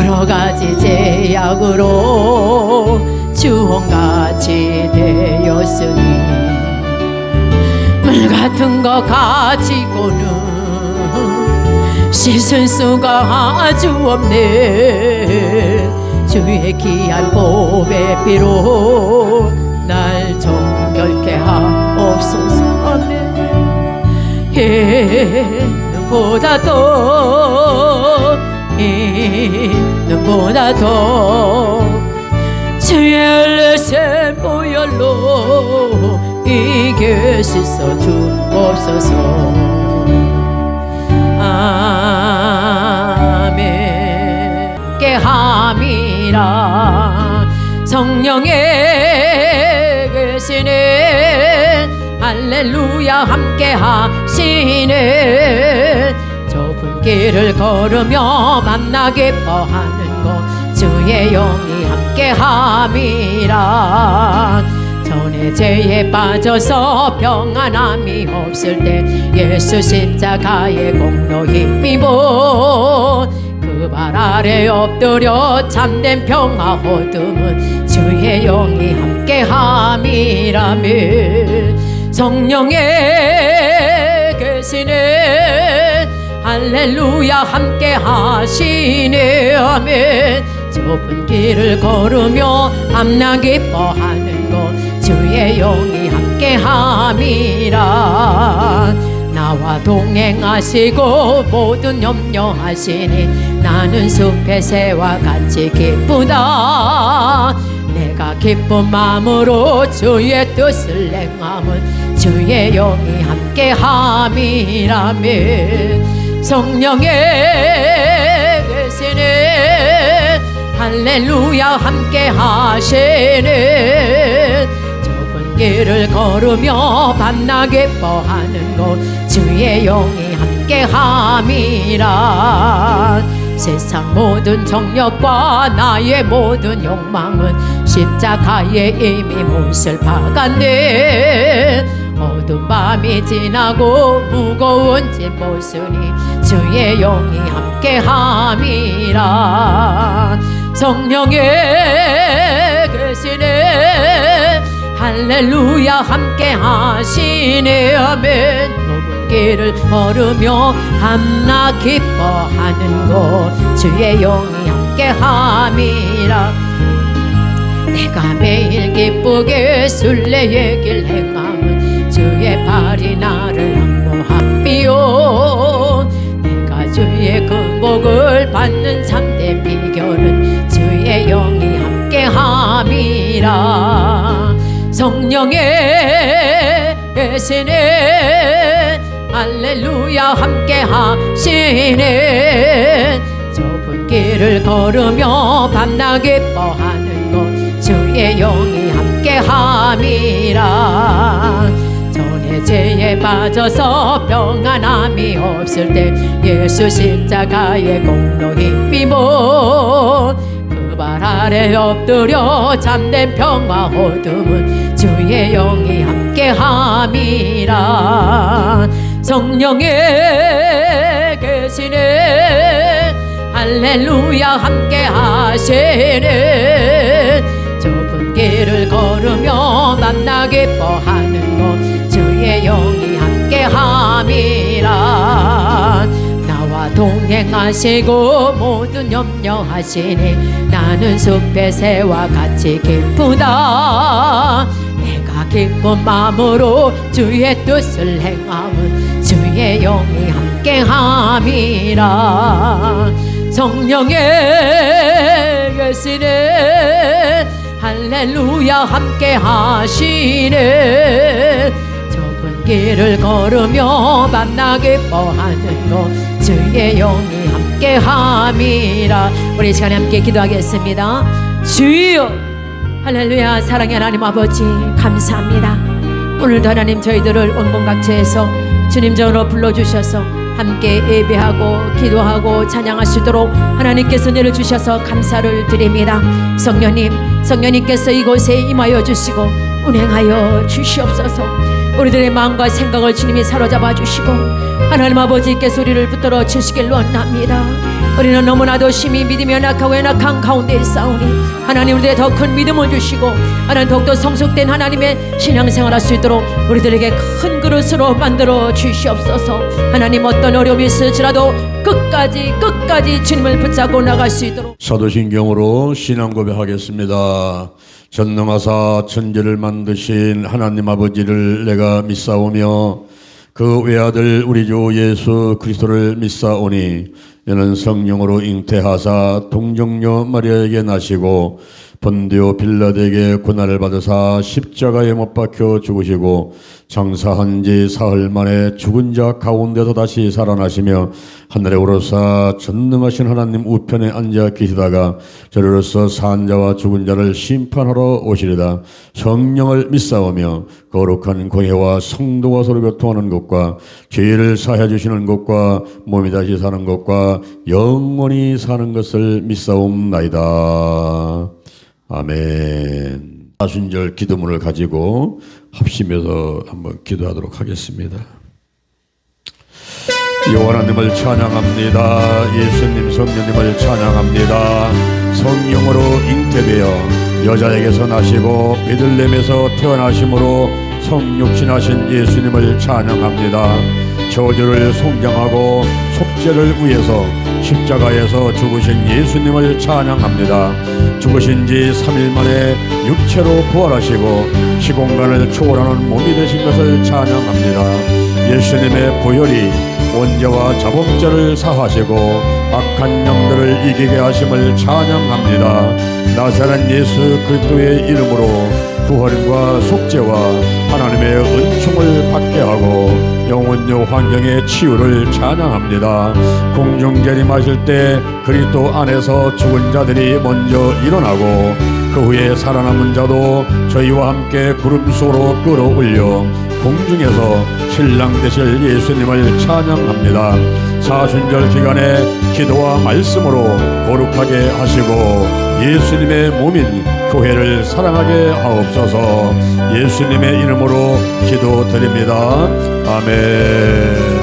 여러 가지 제약으로 주홍같이 되었으니 물 같은 거 가지고는 씻을 수가 아주 없네. 주의 귀한 보배 피로 날 정결케 하옵소서. 아멘. 눈보다 더 주의 흘리신 보혈로 이길 수 있어 주옵소서. 아멘. 깨함이라 성령의 계시네. 할렐루야 함께 하시네. 좁은 길을 걸으며 만나 기뻐하는 것 주의 영이 함께 함이라. 전에 죄에 빠져서 평안함이 없을 때 예수 십자가의 공로 힘입어 그 발 아래 엎드려 참된 평화 얻음은 주의 영이 함께 함이라며. 성령의 계시네. 할렐루야 함께 하시네. 아멘. 좁은 길을 걸으며 밤낮 기뻐하는 것 주의 영이 함께 함이라. 나와 동행하시고 모든 염려하시니 나는 숲의 새와 같이 기쁘다. 내가 기쁜 마음으로 주의 뜻을 행함은 주의 영이 함께 함이라며. 성령의 계시네. 할렐루야 함께 하시네. 좁은 길을 걸으며 밤낮 기뻐하는 것 주의 영이 함께 함이라. 세상 모든 정욕과 나의 모든 욕망은 십자가에 이미 못을 박았네. 어두운 밤이 지나고 무거운 짐 못 쓰니 주의 영이 함께 함이라. 성령의 계시네. 할렐루야 함께 하시네. 아멘. 좁은 길을 걸으며 밤낮 기뻐하는 것 주의 영이 함께 함이라. 내가 매일 기쁘게 순례의 길 행함은 주의 발이 나를 항모함이요. 내가 주의 근복을 받는 참된 비결은 주의 영이 함께 함이라. 성령의 계시네. 할렐루야 함께 하시네. 좁은 길을 걸으며 밤낮 기뻐하는 것 주의 영이 함께 함이라. 전에 죄에 빠져서 평안함이 없을 때 예수 십자가의 공로 힘입어 그 발 아래 엎드려 참된 평화 얻음은 주의 영이 함께 함이라. 성령의 계시네. 할렐루야 함께 하시네. 좁은 길을 걸으며 만나 기뻐하는 것 주의 영이 함께 함이라. 나와 동행하시고 모든 염려하시니 나는 숲의 새와 같이 기쁘다. 내가 기쁜 마음으로 주의 뜻을 행함은 주의 영이 함께 함이라. 성령의 계시네. 할렐루야 함께 하시네. 좁은 길을 걸으며 만나 기뻐하는 것 주의 영이 함께 함이라. 우리 이 시간에 함께 기도하겠습니다. 주여 할렐루야. 사랑의 하나님 아버지 감사합니다. 오늘도 하나님 저희들을 온공각처에서 주님 전으로 불러주셔서 함께 예배하고 기도하고 찬양할 수 있도록 하나님께서 은혜를 주셔서 감사를 드립니다. 성령님께서 이곳에 임하여 주시고 운행하여 주시옵소서. 우리들의 마음과 생각을 주님이 사로잡아 주시고 하나님 아버지께서 우리를 붙들어 주시길 원합니다. 우리는 너무나도 심히 믿음이 연약하고 연약한 가운데 있사오니 하나님 우리에게 더 큰 믿음을 주시고 하나님 더욱더 성숙된 하나님의 신앙생활 할 수 있도록 우리들에게 큰 그릇으로 만들어 주시옵소서. 하나님 어떤 어려움이 있을지라도 끝까지 주님을 붙잡고 나갈 수 있도록. 사도신경으로 신앙 고백하겠습니다. 전능하사 천지를 만드신 하나님 아버지를 내가 믿사오며 그 외아들 우리 주 예수 그리스도를 믿사오니 이는 성령으로 잉태하사 동정녀 마리아에게 나시고 본디오 빌라드에게 고난을 받으사 십자가에 못 박혀 죽으시고 장사한 지 사흘 만에 죽은 자 가운데서 다시 살아나시며 하늘에 오르사 전능하신 하나님 우편에 앉아 계시다가 저리로서 산 자와 죽은 자를 심판하러 오시리다. 성령을 믿사오며 거룩한 공회와 성도와 서로 교통하는 것과 죄를 사해 주시는 것과 몸이 다시 사는 것과 영원히 사는 것을 믿사옵나이다. 아멘. 사순절 기도문을 가지고 합심해서 한번 기도하도록 하겠습니다. 여호와 하나님을 찬양합니다. 예수님 성령님을 찬양합니다. 성령으로 잉태되어 여자에게서 나시고 베들레헴에서 태어나심으로 성육신하신 예수님을 찬양합니다. 저주를 송장하고 속죄를 위해서 십자가에서 죽으신 예수님을 찬양합니다. 죽으신 지 3일 만에 육체로 부활하시고 시공간을 초월하는 몸이 되신 것을 찬양합니다. 예수님의 보혈이 원죄와 자범죄를 사하시고 악한 영들을 이기게 하심을 찬양합니다. 나사렛 예수 그리스도의 이름으로 부활과 속죄와 하나님의 은총을 받게 하고 영혼요 환경의 치유를 찬양합니다. 공중 재림하실 때 그리스도 안에서 죽은 자들이 먼저 일어나고 그 후에 살아남은 자도 저희와 함께 구름 속으로 끌어올려 공중에서 신랑 되실 예수님을 찬양합니다. 사순절 기간에 기도와 말씀으로 거룩하게 하시고 예수님의 몸인 교회를 사랑하게 하옵소서. 예수님의 이름으로 기도드립니다. 아멘.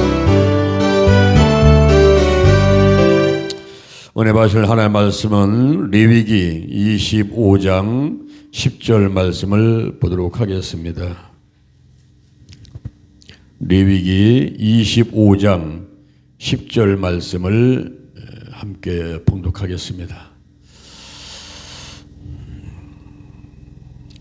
은혜 받으실 하나님의 말씀은 레위기 25장 10절 말씀을 보도록 하겠습니다. 레위기 25장 10절 말씀을 함께 봉독하겠습니다.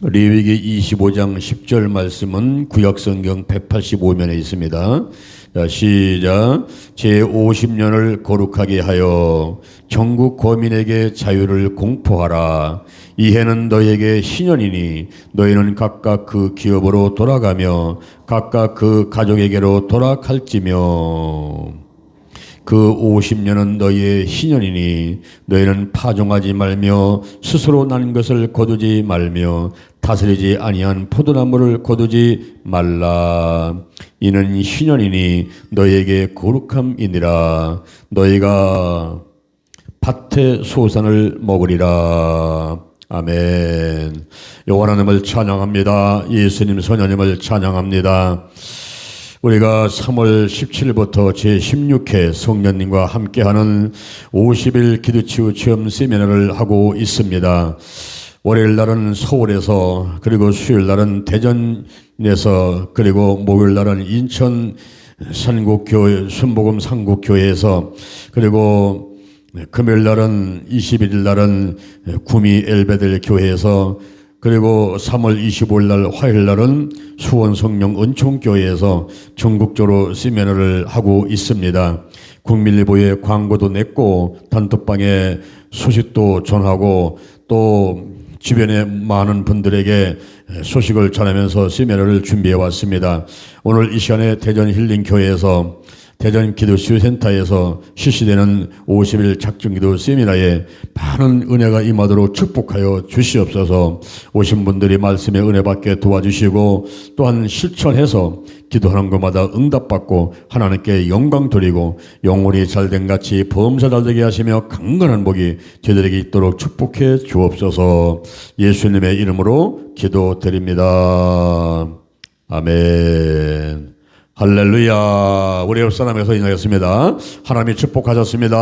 레위기 25장 10절 말씀은 구약성경 185면에 있습니다. 자, 시작. 제50년을 거룩하게 하여 전국 거민에게 자유를 공포하라. 이 해는 너희에게 신년이니 너희는 각각 그 기업으로 돌아가며 각각 그 가족에게로 돌아갈지며 그 50년은 너희의 신년이니 너희는 파종하지 말며 스스로 난 것을 거두지 말며 다스리지 아니한 포도나무를 거두지 말라. 이는 신년이니 너희에게 거룩함이니라. 너희가 밭의 소산을 먹으리라. 아멘. 여호와 하나님을 찬양합니다. 예수님 선녀님을 찬양합니다. 우리가 3월 17일부터 제16회 성년님과 함께하는 50일 기도치유 체험 세미나를 하고 있습니다. 월요일 날은 서울에서, 그리고 수요일 날은 대전에서, 그리고 목요일 날은 인천 산국교회, 순복음 산국교회에서, 그리고 금요일 날은 21일 날은 구미 엘베델 교회에서, 그리고 3월 25일 날 화요일 날은 수원 성령 은총교회에서 전국적으로 세미나를 하고 있습니다. 국민일보에 광고도 냈고 단톡방에 소식도 전하고 또 주변에 많은 분들에게 소식을 전하면서 세미나를 준비해 왔습니다. 오늘 이 시간에 대전 힐링교회에서 대전 기도치유센터에서 실시되는 50일 작정기도 세미나에 많은 은혜가 임하도록 축복하여 주시옵소서. 오신 분들이 말씀에 은혜 받게 도와주시고 또한 실천해서 기도하는 것마다 응답받고 하나님께 영광 돌리고 영혼이 잘된 같이 범사 잘되게 하시며 강건한 복이 저희들에게 있도록 축복해 주옵소서. 예수님의 이름으로 기도드립니다. 아멘. 할렐루야. 우리 옆 사람에서 인하였습니다. 하나님이 축복하셨습니다.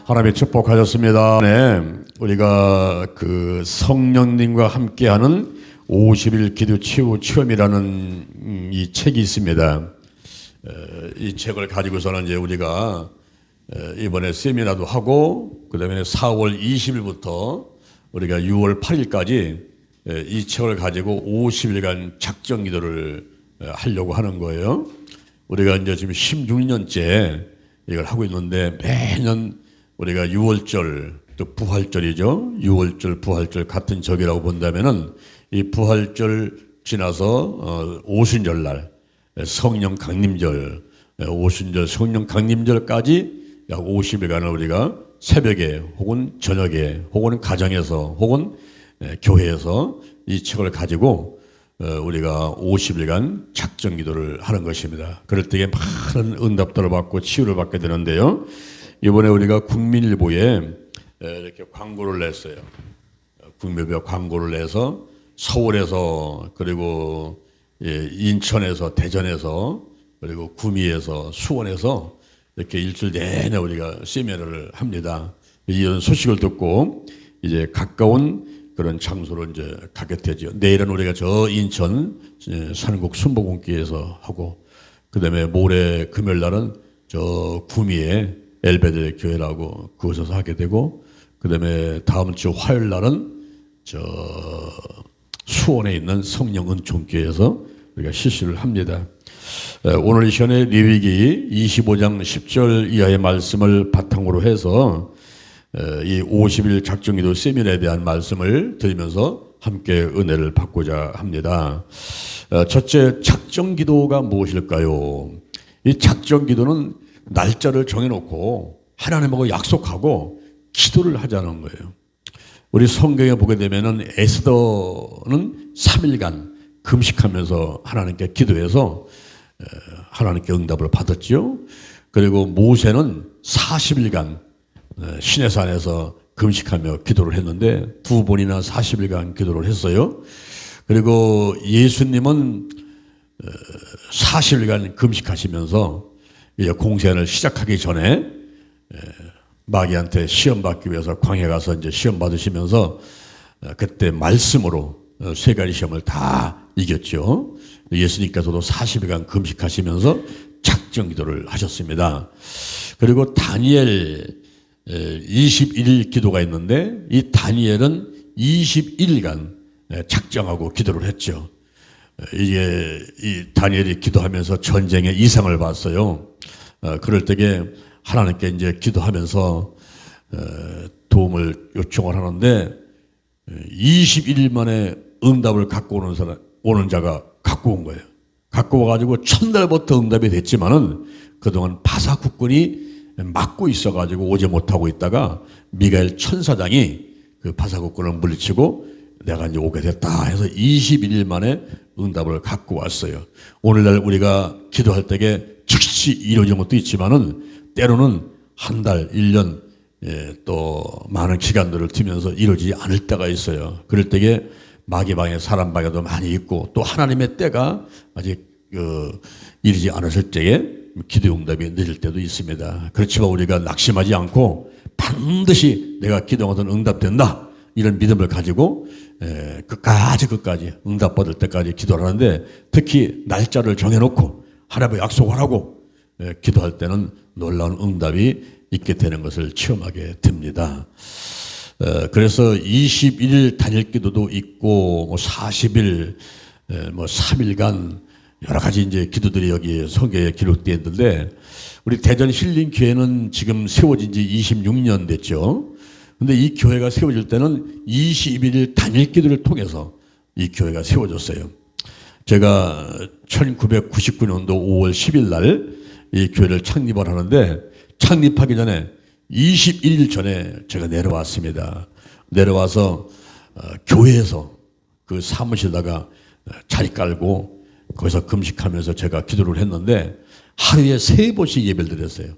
하나님이 축복하셨습니다. 네, 우리가 그 성령님과 함께하는 50일 기도 치유 체험이라는 이 책이 있습니다. 이 책을 가지고서는 이제 우리가 이번에 세미나도 하고, 그 다음에 4월 20일부터 우리가 6월 8일까지 이 책을 가지고 50일간 작정 기도를 하려고 하는 거예요. 우리가 이제 지금 16년째 이걸 하고 있는데, 매년 우리가 6월절, 또 부활절이죠. 6월절, 부활절 같은 적이라고 본다면은 이 부활절 지나서 오순절날 성령 강림절, 오순절 성령 강림절까지 약 50일간을 우리가 새벽에 혹은 저녁에 혹은 가정에서 혹은 교회에서 이 책을 가지고 우리가 50일간 작정 기도를 하는 것입니다. 그럴 때에 많은 응답들을 받고 치유를 받게 되는데요. 이번에 우리가 국민일보에 이렇게 광고를 냈어요. 국민일보에 광고를 내서 서울에서, 그리고 인천에서, 대전에서, 그리고 구미에서, 수원에서 이렇게 일주일 내내 우리가 세미나를 합니다. 이런 소식을 듣고 이제 가까운 그런 장소로 이제 가게 되죠. 내일은 우리가 저 인천 산국 순복음교회에서 하고, 그 다음에 모레 금요일 날은 저 구미에 엘베드 교회라고 그곳에서 하게 되고, 그 다음에 다음 주 화요일 날은 저 수원에 있는 성령은총교회에서 우리가 실시를 합니다. 오늘 이 시간에 레위기 25장 10절 이하의 말씀을 바탕으로 해서 이 50일 작정기도 세미나에 대한 말씀을 드리면서 함께 은혜를 받고자 합니다. 첫째, 작정기도가 무엇일까요? 이 작정기도는 날짜를 정해놓고 하나님하고 약속하고 기도를 하자는 거예요. 우리 성경에 보게 되면은 에스더는 3일간 금식하면서 하나님께 기도해서 하나님께 응답을 받았죠. 그리고 모세는 40일간 시내산에서 금식하며 기도를 했는데 2번이나 40일간 기도를 했어요. 그리고 예수님은 40일간 금식하시면서 공생을 시작하기 전에 마귀한테 시험 받기 위해서 광야에 가서 이제 시험 받으시면서 그때 말씀으로 3가지 시험을 다 이겼죠. 예수님께서도 40일간 금식하시면서 작정 기도를 하셨습니다. 그리고 다니엘 21일 기도가 있는데, 이 다니엘은 21일간 작정하고 기도를 했죠. 이게 이 다니엘이 기도하면서 전쟁의 이상을 봤어요. 그럴 때에 하나님께 이제 기도하면서 도움을 요청을 하는데 21일 만에 응답을 갖고 오는 자가 갖고 온 거예요. 갖고 와가지고 첫날부터 응답이 됐지만은 그동안 바사 국군이 막고 있어가지고 오지 못하고 있다가 미가엘 천사장이 그 바사 국군을 물리치고 내가 이제 오게 됐다 해서 21일 만에 응답을 갖고 왔어요. 오늘날 우리가 기도할 때에 즉시 이루어진 것도 있지만은 때로는 한 달, 1년, 또 많은 기간들을 두면서 이루어지지 않을 때가 있어요. 그럴 때에 마귀방에 사람 방에도 많이 있고, 또 하나님의 때가 아직 이르지 않았을 때에 기도 응답이 늦을 때도 있습니다. 그렇지만 우리가 낙심하지 않고 반드시 내가 기도한 것은 응답된다, 이런 믿음을 가지고 끝까지 응답받을 때까지 기도를 하는데, 특히 날짜를 정해놓고 하나님의 약속을 하고 기도할 때는 놀라운 응답이 있게 되는 것을 체험하게 됩니다. 그래서 21일 단일 기도도 있고, 40일, 3일간 여러 가지 이제 기도들이 여기 성경에 기록되어 있는데, 우리 대전 힐링 교회는 지금 세워진 지 26년 됐죠. 근데 이 교회가 세워질 때는 21일 단일 기도를 통해서 이 교회가 세워졌어요. 제가 1999년도 5월 10일 날 이 교회를 창립을 하는데, 창립하기 전에 21일 전에 제가 내려왔습니다. 내려와서 교회에서 그 사무실에다가 자리 깔고 거기서 금식하면서 제가 기도를 했는데, 하루에 3번씩 예배를 드렸어요.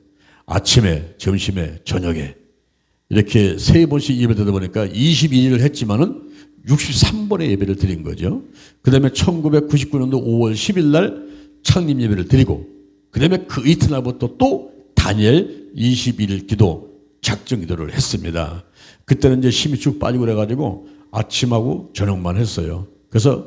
아침에, 점심에, 저녁에 이렇게 3번씩 예배를 드리다 보니까 22일을 했지만은 63번의 예배를 드린 거죠. 그 다음에 1999년도 5월 10일 날 창립 예배를 드리고 그 다음에 그 이튿날부터 또 다니엘 21일 기도 작정 기도를 했습니다. 그때는 이제 힘이 쭉 빠지고 그래가지고 아침하고 저녁만 했어요. 그래서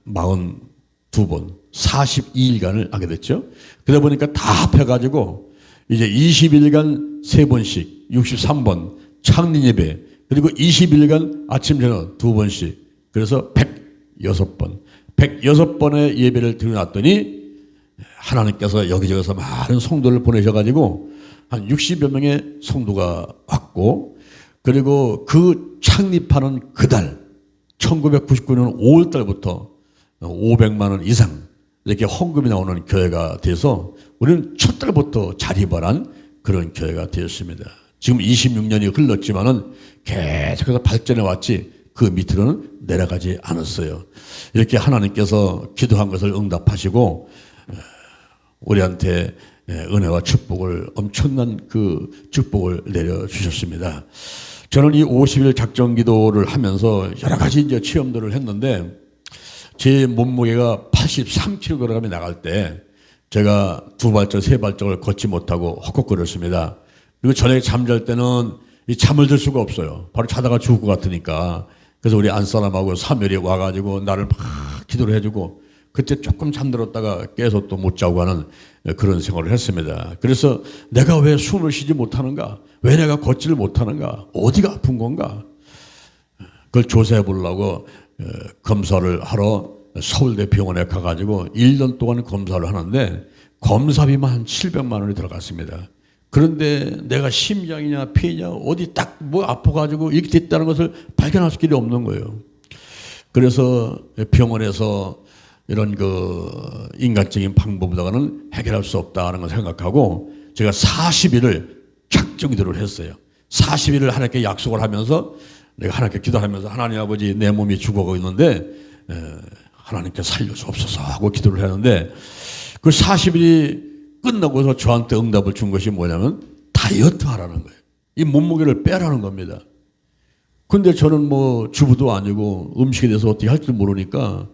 42번 42일간을 하게 됐죠. 그러다 보니까 다 합해가지고 이제 20일간 3번씩 63번 창립 예배, 그리고 20일간 아침 저녁 2번씩, 그래서 106번 106번의 예배를 드려놨더니 하나님께서 여기저기서 많은 성도를 보내셔가지고 한 60여 명의 성도가 왔고, 그리고 그 창립하는 그달 1999년 5월달부터 500만 원 이상 이렇게 헌금이 나오는 교회가 돼서 우리는 첫 달부터 자립한 그런 교회가 되었습니다. 지금 26년이 흘렀지만은 계속해서 발전해 왔지 그 밑으로는 내려가지 않았어요. 이렇게 하나님께서 기도한 것을 응답하시고 우리한테 은혜와 축복을, 엄청난 그 축복을 내려주셨습니다. 저는 이 50일 작정 기도를 하면서 여러 가지 이제 체험들을 했는데, 제 몸무게가 83kg이 나갈 때 제가 2발짝, 3발짝을 걷지 못하고 헉헉거렸습니다. 그리고 저녁에 잠잘 때는 이 잠을 들 수가 없어요. 바로 자다가 죽을 것 같으니까. 그래서 우리 안사람하고 사멸이 와가지고 나를 막 기도를 해주고, 그때 조금 잠들었다가 깨서 또 못 자고 하는 그런 생활을 했습니다. 그래서 내가 왜 숨을 쉬지 못하는가? 왜 내가 걷지를 못하는가? 어디가 아픈 건가? 그걸 조사해 보려고 검사를 하러 서울대 병원에 가가지고 1년 동안 검사를 하는데 검사비만 한 700만 원이 들어갔습니다. 그런데 내가 심장이냐 폐냐 어디 딱 뭐 아파가지고 이렇게 됐다는 것을 발견할 길이 없는 거예요. 그래서 병원에서 이런 그 인간적인 방법보다는 해결할 수 없다는 걸 생각하고 제가 40일을 작정 기도를 했어요. 40일을 하나님께 약속을 하면서 내가 하나님께 기도하면서, 하나님 아버지 내 몸이 죽어가고 있는데 하나님께 살려주옵소서 하고 기도를 했는데, 그 40일이 끝나고서 저한테 응답을 준 것이 뭐냐면 다이어트 하라는 거예요. 이 몸무게를 빼라는 겁니다. 근데 저는 뭐 주부도 아니고 음식에 대해서 어떻게 할 줄 모르니까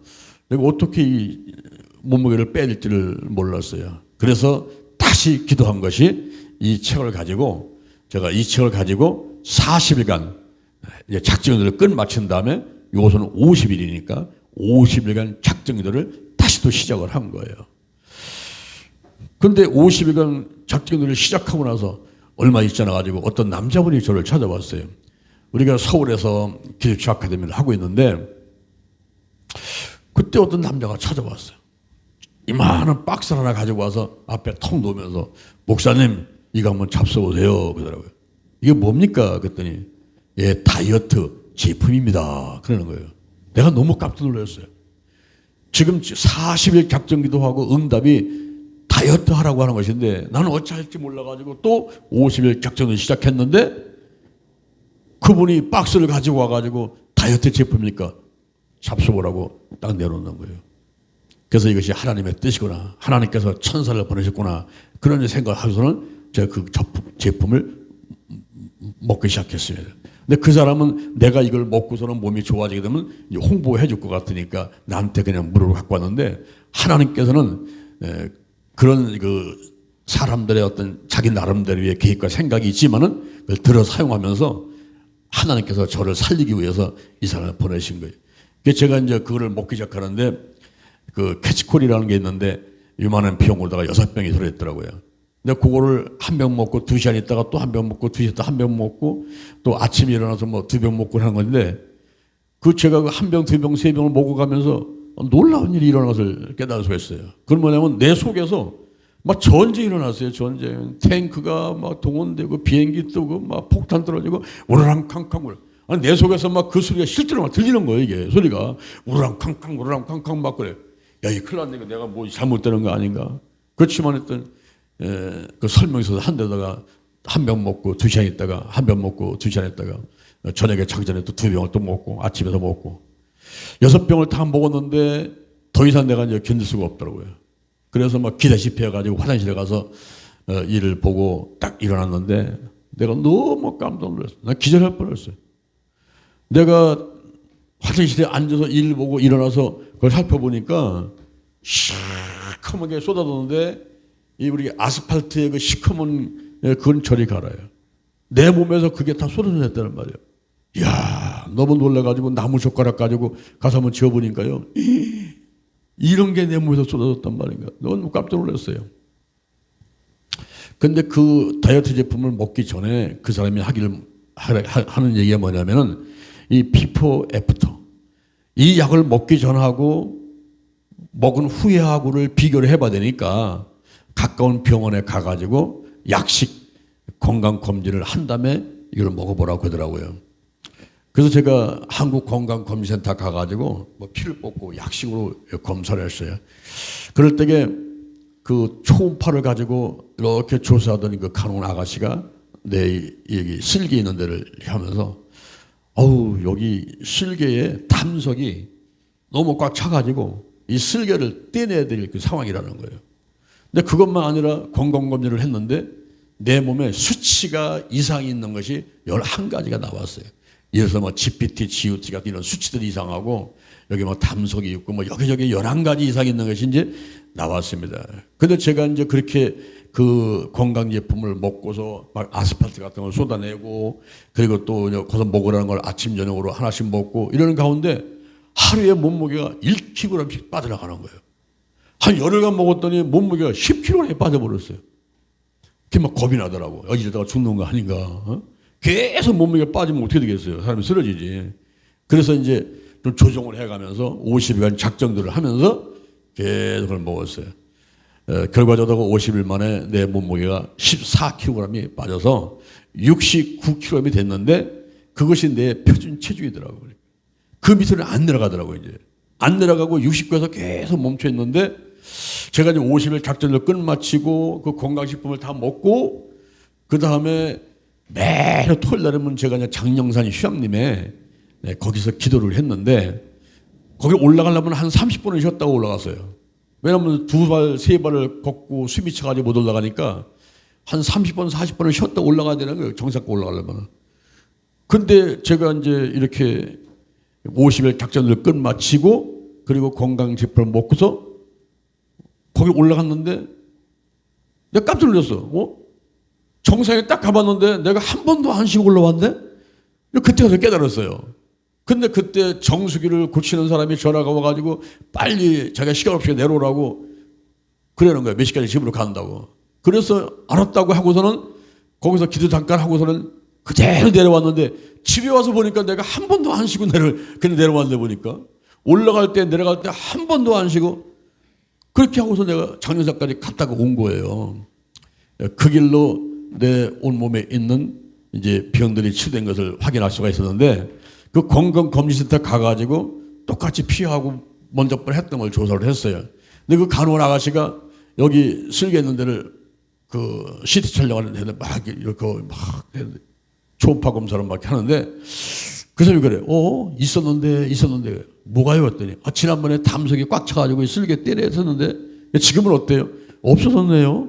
내가 어떻게 이 몸무게를 빼야 될지를 몰랐어요. 그래서 다시 기도한 것이 이 책을 가지고, 제가 이 책을 가지고 40일간 이제 작정기도를 끝마친 다음에 요것은 50일이니까 50일간 작정기도를 다시 또 시작을 한 거예요. 그런데 50일간 작정기도를 시작하고 나서 얼마 있지 않아 가지고 어떤 남자분이 저를 찾아왔어요. 우리가 서울에서 기독교 아카데미를 하고 있는데 그때 어떤 남자가 찾아왔어요. 이만한 박스 하나 가지고 와서 앞에 턱 놓으면서 목사님 이거 한번 잡숴보세요 그러더라고요. 이게 뭡니까? 그랬더니 예, 다이어트 제품입니다 그러는 거예요. 내가 너무 깜짝 놀랐어요. 지금 40일 작정기도 하고 응답이 다이어트 하라고 하는 것인데 나는 어찌할지 몰라가지고 또 50일 작정을 시작했는데 그분이 박스를 가지고 와가지고 다이어트 제품이니까 잡숴보라고 딱 내놓는 거예요. 그래서 이것이 하나님의 뜻이구나, 하나님께서 천사를 보내셨구나, 그런 생각을 하고서는 제가 그 제품을 먹기 시작했습니다. 근데 그 사람은 내가 이걸 먹고서는 몸이 좋아지게 되면 홍보해 줄 것 같으니까 나한테 그냥 무료로 갖고 왔는데, 하나님께서는 그런 그 사람들의 어떤 자기 나름대로의 계획과 생각이 있지만은 그걸 들어 사용하면서 하나님께서 저를 살리기 위해서 이 사람을 보내신 거예요. 그래서 제가 이제 그거를 먹기 시작하는데 그 캐치콜이라는 게 있는데 요만한 병으로다가 6병이 들어있더라고요. 근데 그거를 한 병 먹고 2시간 있다가 또 한 병 먹고 2시간 있다가 한 병 먹고 또 아침에 일어나서 뭐 2병 먹고 하는 건데, 그 제가 한 병, 2병, 3병을 먹어가면서 놀라운 일이 일어난 것을 깨달을 수가 있어요. 그건 뭐냐면 내 속에서 막 전쟁이 일어났어요. 전쟁. 탱크가 막 동원되고 비행기 뜨고 막 폭탄 떨어지고 우르랑캉캉. 아니 내 속에서 막 그 소리가 실제로 막 들리는 거예요. 이게 소리가 우르랑캉캉 우르랑캉캉 막 그래. 야, 이 큰일 났네. 내가 뭐 잘못되는 거 아닌가. 그렇지만 했던 그 설명서도 한 데다가 한 병 먹고 2시간 있다가 한 병 먹고 2시간 있다가 저녁에 자기 전에 또 2병을 또 먹고 아침에도 먹고 6병을 다 먹었는데 더 이상 내가 이제 견딜 수가 없더라고요. 그래서 막 기다시피 해가지고 화장실에 가서 일을 보고 딱 일어났는데 내가 너무 깜짝 놀랐어요. 나 기절할 뻔했어요. 내가 화장실에 앉아서 일 보고 일어나서 그걸 살펴보니까 새카맣게 쏟아졌는데 이 우리 아스팔트의 그 시커먼 그건 저리 갈아요. 내 몸에서 그게 다 쏟아졌다는 말이에요. 이야, 너무 놀라가지고 나무 젓가락 가지고 가서 한번 지어보니까요. 이런 게 내 몸에서 쏟아졌단 말인가. 너무 깜짝 놀랐어요. 근데 그 다이어트 제품을 먹기 전에 그 사람이 하는 얘기가 뭐냐면은 이 비포 애프터. 이 약을 먹기 전하고 먹은 후에하고를 비교를 해봐야 되니까 가까운 병원에 가가지고 약식 건강검진을 한 다음에 이걸 먹어보라고 하더라고요. 그래서 제가 한국건강검진센터 가가지고 뭐 피를 뽑고 약식으로 검사를 했어요. 그럴 때에 그 초음파를 가지고 이렇게 조사하던 그 간호원 아가씨가 내 여기 실개 있는 데를 하면서 어우, 여기 실개에 담석이 너무 꽉 차가지고 이 실개를 떼내야 될 그 상황이라는 거예요. 근데 그것만 아니라 건강검진을 했는데 내 몸에 수치가 이상이 있는 것이 11가지가 나왔어요. 예를 들어서 뭐 GPT, GOT 같은 이런 수치들이 이상하고 여기 뭐 담석이 있고 뭐 여기저기 11가지 이상이 있는 것이 이제 나왔습니다. 근데 제가 이제 그렇게 그 건강제품을 먹고서 막 아스팔트 같은 걸 쏟아내고 그리고 또 거기서 먹으라는 걸 아침 저녁으로 하나씩 먹고 이러는 가운데 하루에 몸무게가 1kg씩 빠져나가는 거예요. 한 열흘간 먹었더니 몸무게가 10kg에 빠져버렸어요. 그게 막 겁이 나더라고. 이러다가 죽는 거 아닌가. 어? 계속 몸무게가 빠지면 어떻게 되겠어요. 사람이 쓰러지지. 그래서 이제 좀 조정을 해가면서 50일간 작정들을 하면서 계속 그걸 먹었어요. 결과적으로 50일 만에 내 몸무게가 14kg이 빠져서 69kg이 됐는데 그것이 내 표준 체중이더라고요. 그 밑으로는 안 내려가더라고요. 이제 안 내려가고 69에서 계속 멈춰 있는데 제가 이제 50일 작전을 끝마치고 그 건강식품을 다 먹고 그 다음에 매일 토요일 날이면 제가 이제 장영산 휴양림에 거기서 기도를 했는데 거기 올라가려면 한 30분을 쉬었다가 올라갔어요. 왜냐하면 2발, 3발을 걷고 숨이 차가지고 못 올라가니까 한 30분, 40분을 쉬었다 올라가야 되는 거예요. 정상껏 올라가려면. 근데 제가 이제 이렇게 50일 작전을 끝마치고 그리고 건강식품을 먹고서 거기 올라갔는데 내가 깜짝 놀랐어. 정상에 딱 가봤는데 내가 한 번도 안 쉬고 올라왔네? 그때 가서 깨달았어요. 근데 그때 정수기를 고치는 사람이 전화가 와가지고 빨리 자기가 시간 없이 내려오라고 그러는 거예요. 몇 시까지 집으로 간다고. 그래서 알았다고 하고서는 거기서 기도 잠깐 하고서는 그대로 내려왔는데 집에 와서 보니까 내가 한 번도 안 쉬고 그냥 내려왔는데 보니까 올라갈 때 내려갈 때 한 번도 안 쉬고 그렇게 하고서 내가 장례사까지 갔다가 온 거예요. 그 길로 내 온몸에 있는 이제 병들이 치유된 것을 확인할 수가 있었는데 그 건강검진센터 가가지고 똑같이 피하고 먼저 했던 걸 조사를 했어요. 근데 그 간호원 아가씨가 여기 슬개 있는 데를 그 CT 촬영하는 데를 막 이렇게 막 초음파 검사를 막 하는데 그 사람이 그래. 있었는데 뭐가요? 했더니 지난번에 담석이 꽉 차가지고 슬개 떼냈었는데 지금은 어때요? 없어졌네요.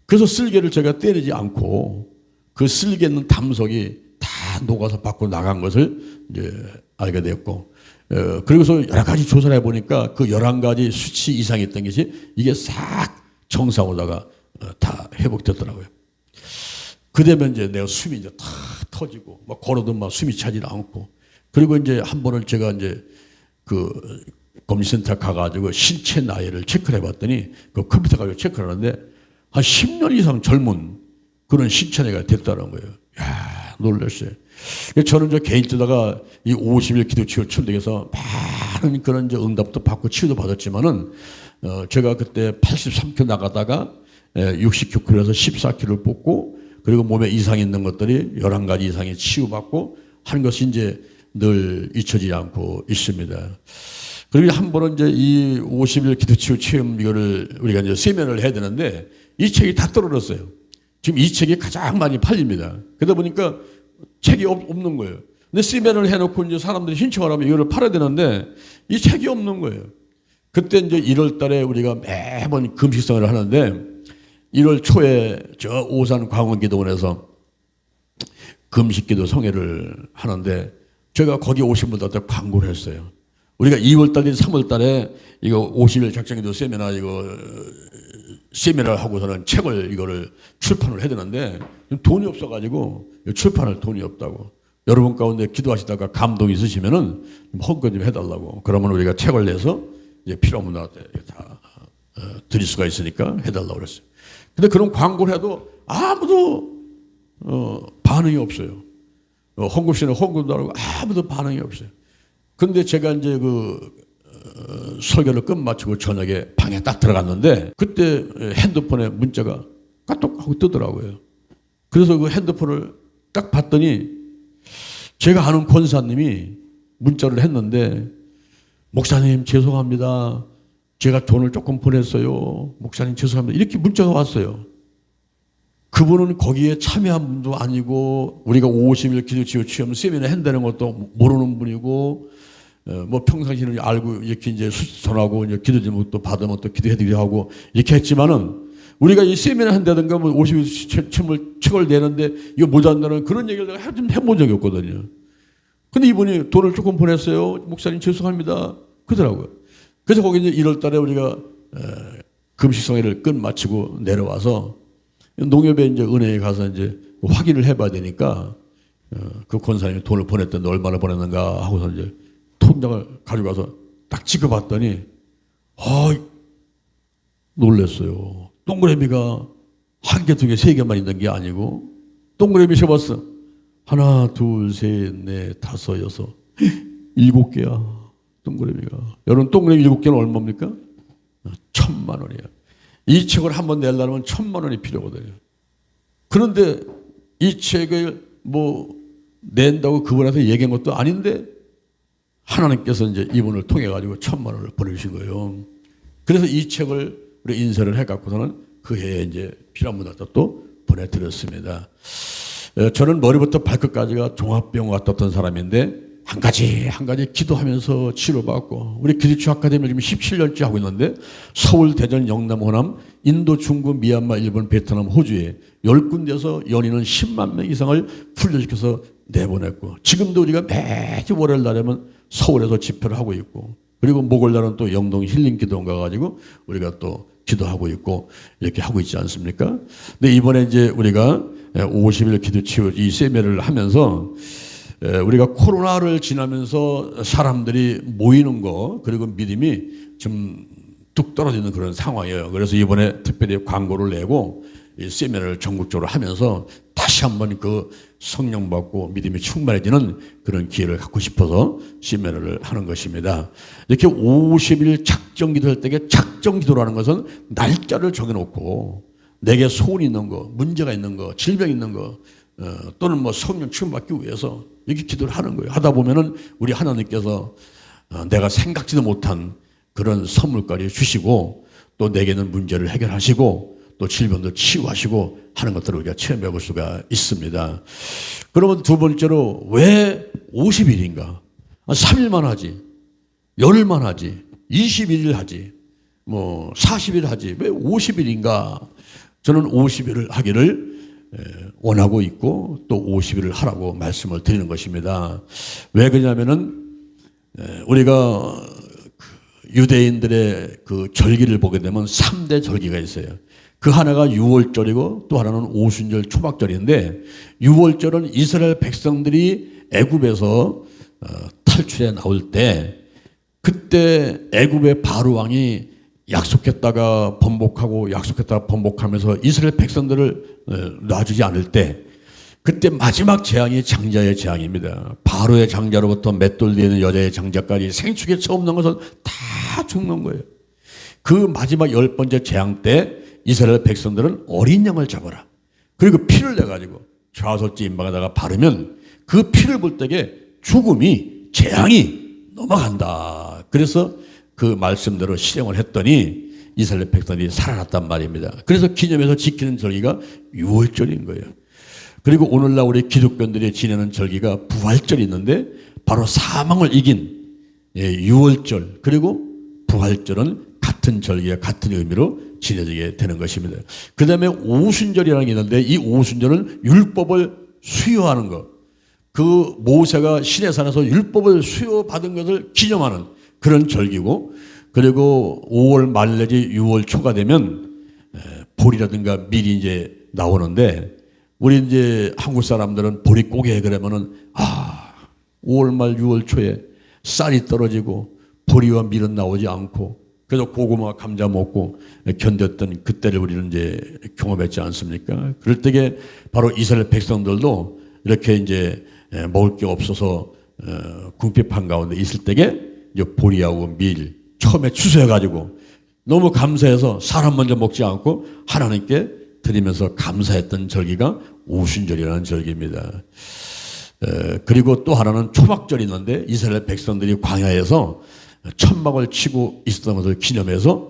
그래서 쓸개를 제가 때리지 않고 그 쓸개 있는 담석이 다 녹아서 밖으로 나간 것을 이제 알게 되었고, 그리고서 여러 가지 조사를 해보니까 그 11가지 수치 이상이 있던 것이 이게 싹 정상으로다가 다 회복됐더라고요. 그다음에 이제 내가 숨이 이제 다 터지고 막 걸어도 막 숨이 차지 않고, 그리고 이제 한 번을 제가 이제 그 검진센터 가가지고 신체 나이를 체크를 해봤더니 그 컴퓨터 가지고 체크를 하는데 한 10년 이상 젊은 그런 신체 나이가 됐다는 거예요. 야, 놀랐어요. 저는 개인적으로다가 이 50일 기도 치유 천국에서 많은 그런 이제 응답도 받고 치유도 받았지만은 제가 그때 83kg 나가다가 69kg에서 14kg를 뽑고 그리고 몸에 이상이 있는 것들이 11가지 이상이 치유받고 하는 것이 이제 늘 잊혀지지 않고 있습니다. 그리고 한 번은 이제 이 50일 기도 치유 체험 이거를 우리가 이제 세면을 해야 되는데 이 책이 다 떨어졌어요. 지금 이 책이 가장 많이 팔립니다. 그러다 보니까 책이 없는 거예요. 근데 세면을 해놓고 이제 사람들이 신청을 하면 이거를 팔아야 되는데 이 책이 없는 거예요. 그때 이제 1월 달에 우리가 매번 금식성을 하는데 1월 초에 저 오산 광원기도원에서 금식기도 성회를 하는데 제가 거기 오신 분들한테 광고를 했어요. 우리가 2월 달에 3월 달에 이거 50일 작정기도 세미나 이거 세미나를 하고서는 책을 이거를 출판을 해야 되는데 돈이 없어가지고 출판할 돈이 없다고. 여러분 가운데 기도하시다가 감동이 있으시면은 헌금 좀 해달라고. 그러면 우리가 책을 내서 이제 필요한 분한테 다 드릴 수가 있으니까 해달라고 그랬어요. 근데 그런 광고를 해도 아무도 반응이 없어요. 헌금씨는 헌금도 하고 아무도 반응이 없어요. 근데 제가 이제 설교를 끝마치고 저녁에 방에 딱 들어갔는데 그때 핸드폰에 문자가 까똑 하고 뜨더라고요. 그래서 그 핸드폰을 딱 봤더니 제가 아는 권사님이 문자를 했는데 목사님 죄송합니다. 제가 돈을 조금 보냈어요. 목사님 죄송합니다. 이렇게 문자가 왔어요. 그분은 거기에 참여한 분도 아니고 우리가 50일 기도치유 체험 세미나 한다는 것도 모르는 분이고 뭐 평상시는 알고 이렇게 이제 전하고 이제 기도 제목도 받으면 또 기도해드리고 하고 이렇게 했지만은 우리가 이 세미나 한다든가 뭐 50일 책을 내는데 이거 모자란다는 그런 얘기를 내가 해본 적이 없거든요. 근데 이분이 돈을 조금 보냈어요. 목사님 죄송합니다. 그러더라고요. 그래서 거기 이제 1월 달에 우리가 금식성회를 끝마치고 내려와서 농협에 이제 은행에 가서 이제 확인을 해봐야 되니까 그 권사님이 돈을 보냈던데 얼마나 보냈는가 하고서 이제 통장을 가져가서 딱 찍어봤더니 놀랬어요. 동그라미가 한 개, 두 개, 세 개만 있는 게 아니고 동그라미 세봤어. 하나, 둘, 셋, 넷, 다섯, 여섯, 7개야. 동그라미가. 여러분 동그라미 7개는 얼마입니까? 1,000만 원이야. 이 책을 한번 내려면 1,000만 원이 필요하거든요. 그런데 이 책을 뭐 낸다고 그분한테 얘기한 것도 아닌데 하나님께서 이제 이분을 통해 가지고 1,000만 원을 보내주신 거예요. 그래서 이 책을 우리 인쇄를 해갖고서는 그 해에 이제 필요한 분한테 또 보내드렸습니다. 저는 머리부터 발끝까지가 종합병원 갔다 왔던 사람인데 한 가지 기도하면서 치료받고 우리 기도치유 아카데미를 지금 17년째 하고 있는데 서울, 대전, 영남, 호남, 인도, 중국, 미얀마, 일본, 베트남, 호주에 10군데에서 연인은 10만 명 이상을 훈련시켜서 내보냈고 지금도 우리가 매주 월요일 날에는 서울에서 집회를 하고 있고 그리고 목요일 날은 또 영동 힐링 기도원 가가지고 우리가 또 기도하고 있고 이렇게 하고 있지 않습니까? 근데 이번에 이제 우리가 50일 기도치유 이 세미나를 하면서 우리가 코로나를 지나면서 사람들이 모이는 거 그리고 믿음이 좀 뚝 떨어지는 그런 상황이에요. 그래서 이번에 특별히 광고를 내고 이 세미나를 전국적으로 하면서 다시 한번 그 성령 받고 믿음이 충만해지는 그런 기회를 갖고 싶어서 세미나를 하는 것입니다. 이렇게 50일 작정 기도할 때 작정 기도라는 것은 날짜를 정해놓고 내게 소원이 있는 거, 문제가 있는 거, 질병이 있는 거 또는 뭐 성령 충만받기 위해서 이렇게 기도를 하는 거예요. 하다 보면은 우리 하나님께서 내가 생각지도 못한 그런 선물까지 주시고 또 내게는 문제를 해결하시고 또 질병도 치유하시고 하는 것들을 우리가 체험해 볼 수가 있습니다. 그러면 두 번째로 왜 50일인가? 3일만 하지, 열흘만 하지, 21일 하지, 뭐 40일 하지, 왜 50일인가? 저는 50일을 하기를 원하고 있고 또 50일을 하라고 말씀을 드리는 것입니다. 왜 그러냐면은 우리가 유대인들의 그 절기를 보게 되면 3대 절기가 있어요. 그 하나가 6월절이고 또 하나는 오순절 초막절인데 6월절은 이스라엘 백성들이 애굽에서 탈출해 나올 때 그때 애굽의 바로 왕이 약속했다가 번복하고 약속했다가 번복하면서 이스라엘 백성들을 놔주지 않을 때 그때 마지막 재앙이 장자의 재앙입니다. 바로의 장자로부터 맷돌 있는 여자의 장자까지 생축에 처음 넣은 것은 다 죽는 거예요. 그 마지막 10번째 재앙 때 이스라엘 백성들은 어린 양을 잡아라. 그리고 피를 내가지고 좌설지 임방에다가 바르면 그 피를 볼 때에 죽음이 재앙이 넘어간다. 그래서 그 말씀대로 실행을 했더니 이스라엘 백성들이 살아났단 말입니다. 그래서 기념해서 지키는 절기가 6월절인 거예요. 그리고 오늘날 우리 기독교인들이 지내는 절기가 부활절이 있는데 바로 사망을 이긴 6월절 그리고 부활절은 같은 절기와 같은 의미로 지내지게 되는 것입니다. 그 다음에 오순절이라는 게 있는데 이 오순절은 율법을 수여하는 것. 그 모세가 시내산에서 율법을 수여받은 것을 기념하는 그런 절기고, 그리고 5월 말 내지 6월 초가 되면 보리라든가 밀이 이제 나오는데, 우리 이제 한국 사람들은 보리고개 그러면은 5월 말 6월 초에 쌀이 떨어지고 보리와 밀은 나오지 않고, 그래서 고구마 감자 먹고 견뎠던 그때를 우리는 이제 경험했지 않습니까? 그럴 때에 바로 이스라엘 백성들도 이렇게 이제 먹을 게 없어서 궁핍한 가운데 있을 때에 이제 보리하고 밀 처음에 추수해가지고 너무 감사해서 사람 먼저 먹지 않고 하나님께 드리면서 감사했던 절기가 오순절이라는 절기입니다. 그리고 또 하나는 초막절이 있는데, 이스라엘 백성들이 광야에서 천막을 치고 있었던 것을 기념해서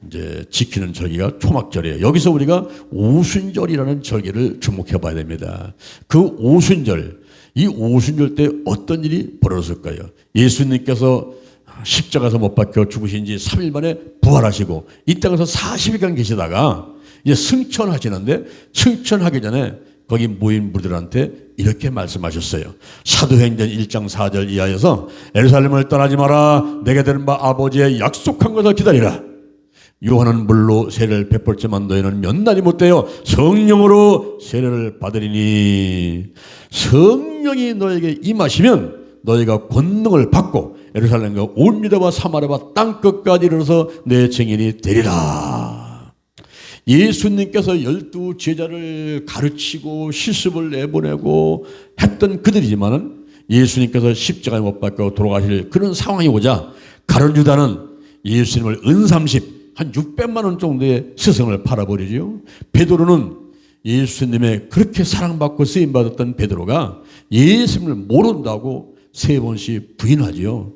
이제 지키는 절기가 초막절이에요. 여기서 우리가 오순절이라는 절기를 주목해 봐야 됩니다. 그 오순절, 이 오순절 때 어떤 일이 벌어졌을까요? 예수님께서 십자가에서 못 박혀 죽으신 지 3일 만에 부활하시고 이 땅에서 40일간 계시다가 이제 승천하시는데, 승천하기 전에 거기 모인 무리들한테 이렇게 말씀하셨어요. 사도행전 1장 4절 이하에서 예루살렘을 떠나지 마라. 내게 들은 바 아버지의 약속한 것을 기다리라. 요한은 물로 세례를 베풀지만 너희는 몇 날이 못되어 성령으로 세례를 받으리니, 성령이 너에게 임하시면 너희가 권능을 받고 예루살렘과 온 유다와 사마리아와 땅끝까지 이르러서 내 증인이 되리라. 예수님께서 12 제자를 가르치고 실습을 내보내고 했던 그들이지만은, 예수님께서 십자가에 못 박혀 돌아가실 그런 상황이 오자 가룟 유다는 예수님을 은삼십 한 600만 원 정도의 스승을 팔아버리죠. 베드로는 예수님의 그렇게 사랑받고 쓰임받았던 베드로가 예수님을 모른다고 3번씩 부인하지요.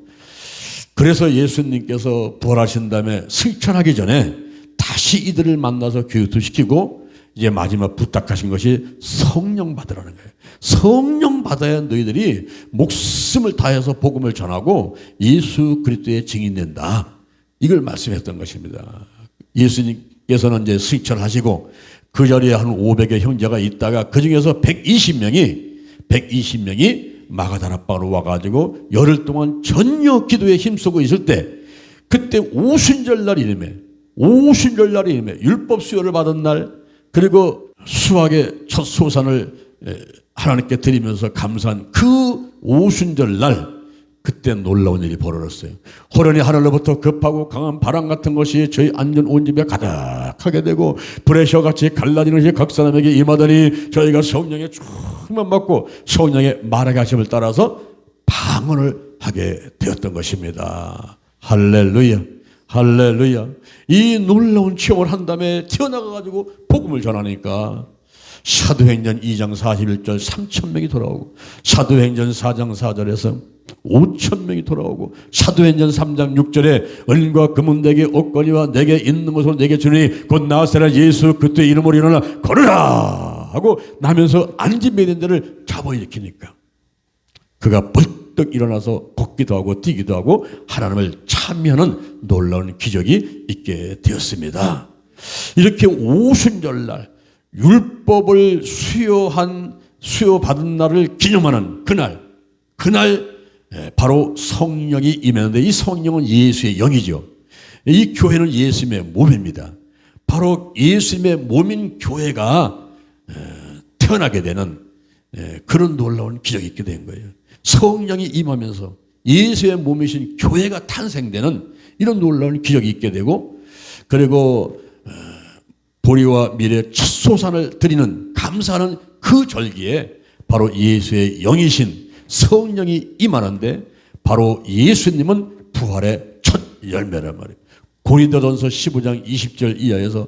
그래서 예수님께서 부활하신 다음에 승천하기 전에 다시 이들을 만나서 교육도 시키고 이제 마지막 부탁하신 것이 성령 받으라는 거예요. 성령 받아야 너희들이 목숨을 다해서 복음을 전하고 예수 그리스도의 증인 된다. 이걸 말씀했던 것입니다. 예수님께서는 이제 승천하시고 그 자리에 한 500의 형제가 있다가 그 중에서 120명이 마가다락방으로 와가지고 열흘 동안 전혀 기도에 힘쓰고 있을 때, 그때 오순절 날 이름에 율법 수요를 받은 날, 그리고 수학의 첫 소산을 하나님께 드리면서 감사한 그 오순절 날, 그때 놀라운 일이 벌어졌어요. 호련히 하늘로부터 급하고 강한 바람 같은 것이 저희 앉은 온 집에 가득하게 되고 불의 혀같이 갈라지는 것이 각사람에게 임하더니 저희가 성령의 충만 받고 성령의 말하게 하심을 따라서 방언을 하게 되었던 것입니다. 할렐루야, 할렐루야. 이 놀라운 체험을 한 다음에 튀어나가가지고 복음을 전하니까 사도행전 2장 41절 3,000명이 돌아오고, 사도행전 4장 4절에서 5,000명이 돌아오고, 사도행전 3장 6절에 은과 금은 내게 없거니와 내게 있는 것으로 내게 주니 곧 나사렛 예수 그리스도의 이름으로 일어나 걸으라 하고 나면서 안진 매인들을 잡아일으키니까 그가 벌떡 일어나서 걷기도 하고 뛰기도 하고 하나님을 찬미하는 놀라운 기적이 있게 되었습니다. 이렇게 오순절날 율법을 수요받은 날을 기념하는 그날 바로 성령이 임했는데, 이 성령은 예수의 영이죠. 이 교회는 예수님의 몸입니다. 바로 예수님의 몸인 교회가 태어나게 되는 그런 놀라운 기적이 있게 된 거예요. 성령이 임하면서 예수의 몸이신 교회가 탄생되는 이런 놀라운 기적이 있게 되고, 그리고 보리와 밀의 첫 소산을 드리는 감사하는 그 절기에 바로 예수의 영이신 성령이 임하는데, 바로 예수님은 부활의 첫 열매란 말이에요. 고린도전서 15장 20절 이하에서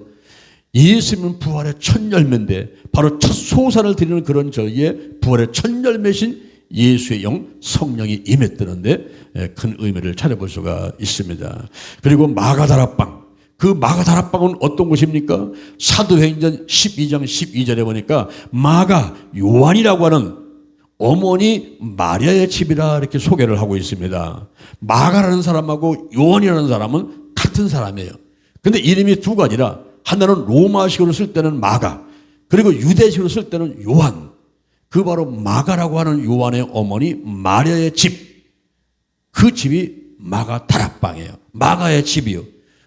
예수님은 부활의 첫 열매인데, 바로 첫 소산을 드리는 그런 절기에 부활의 첫 열매신 예수의 영 성령이 임했다는데 큰 의미를 찾아볼 수가 있습니다. 그리고 마가다락방, 그 마가다락방은 어떤 곳입니까? 사도행전 12장 12절에 보니까 마가 요한이라고 하는 어머니 마리아의 집이라 이렇게 소개를 하고 있습니다. 마가라는 사람하고 요한이라는 사람은 같은 사람이에요. 근데 이름이 두 가지라, 하나는 로마식으로 쓸 때는 마가, 그리고 유대식으로 쓸 때는 요한. 그 바로 마가라고 하는 요한의 어머니 마리아의 집, 그 집이 마가 다락방이에요. 마가의 집이요.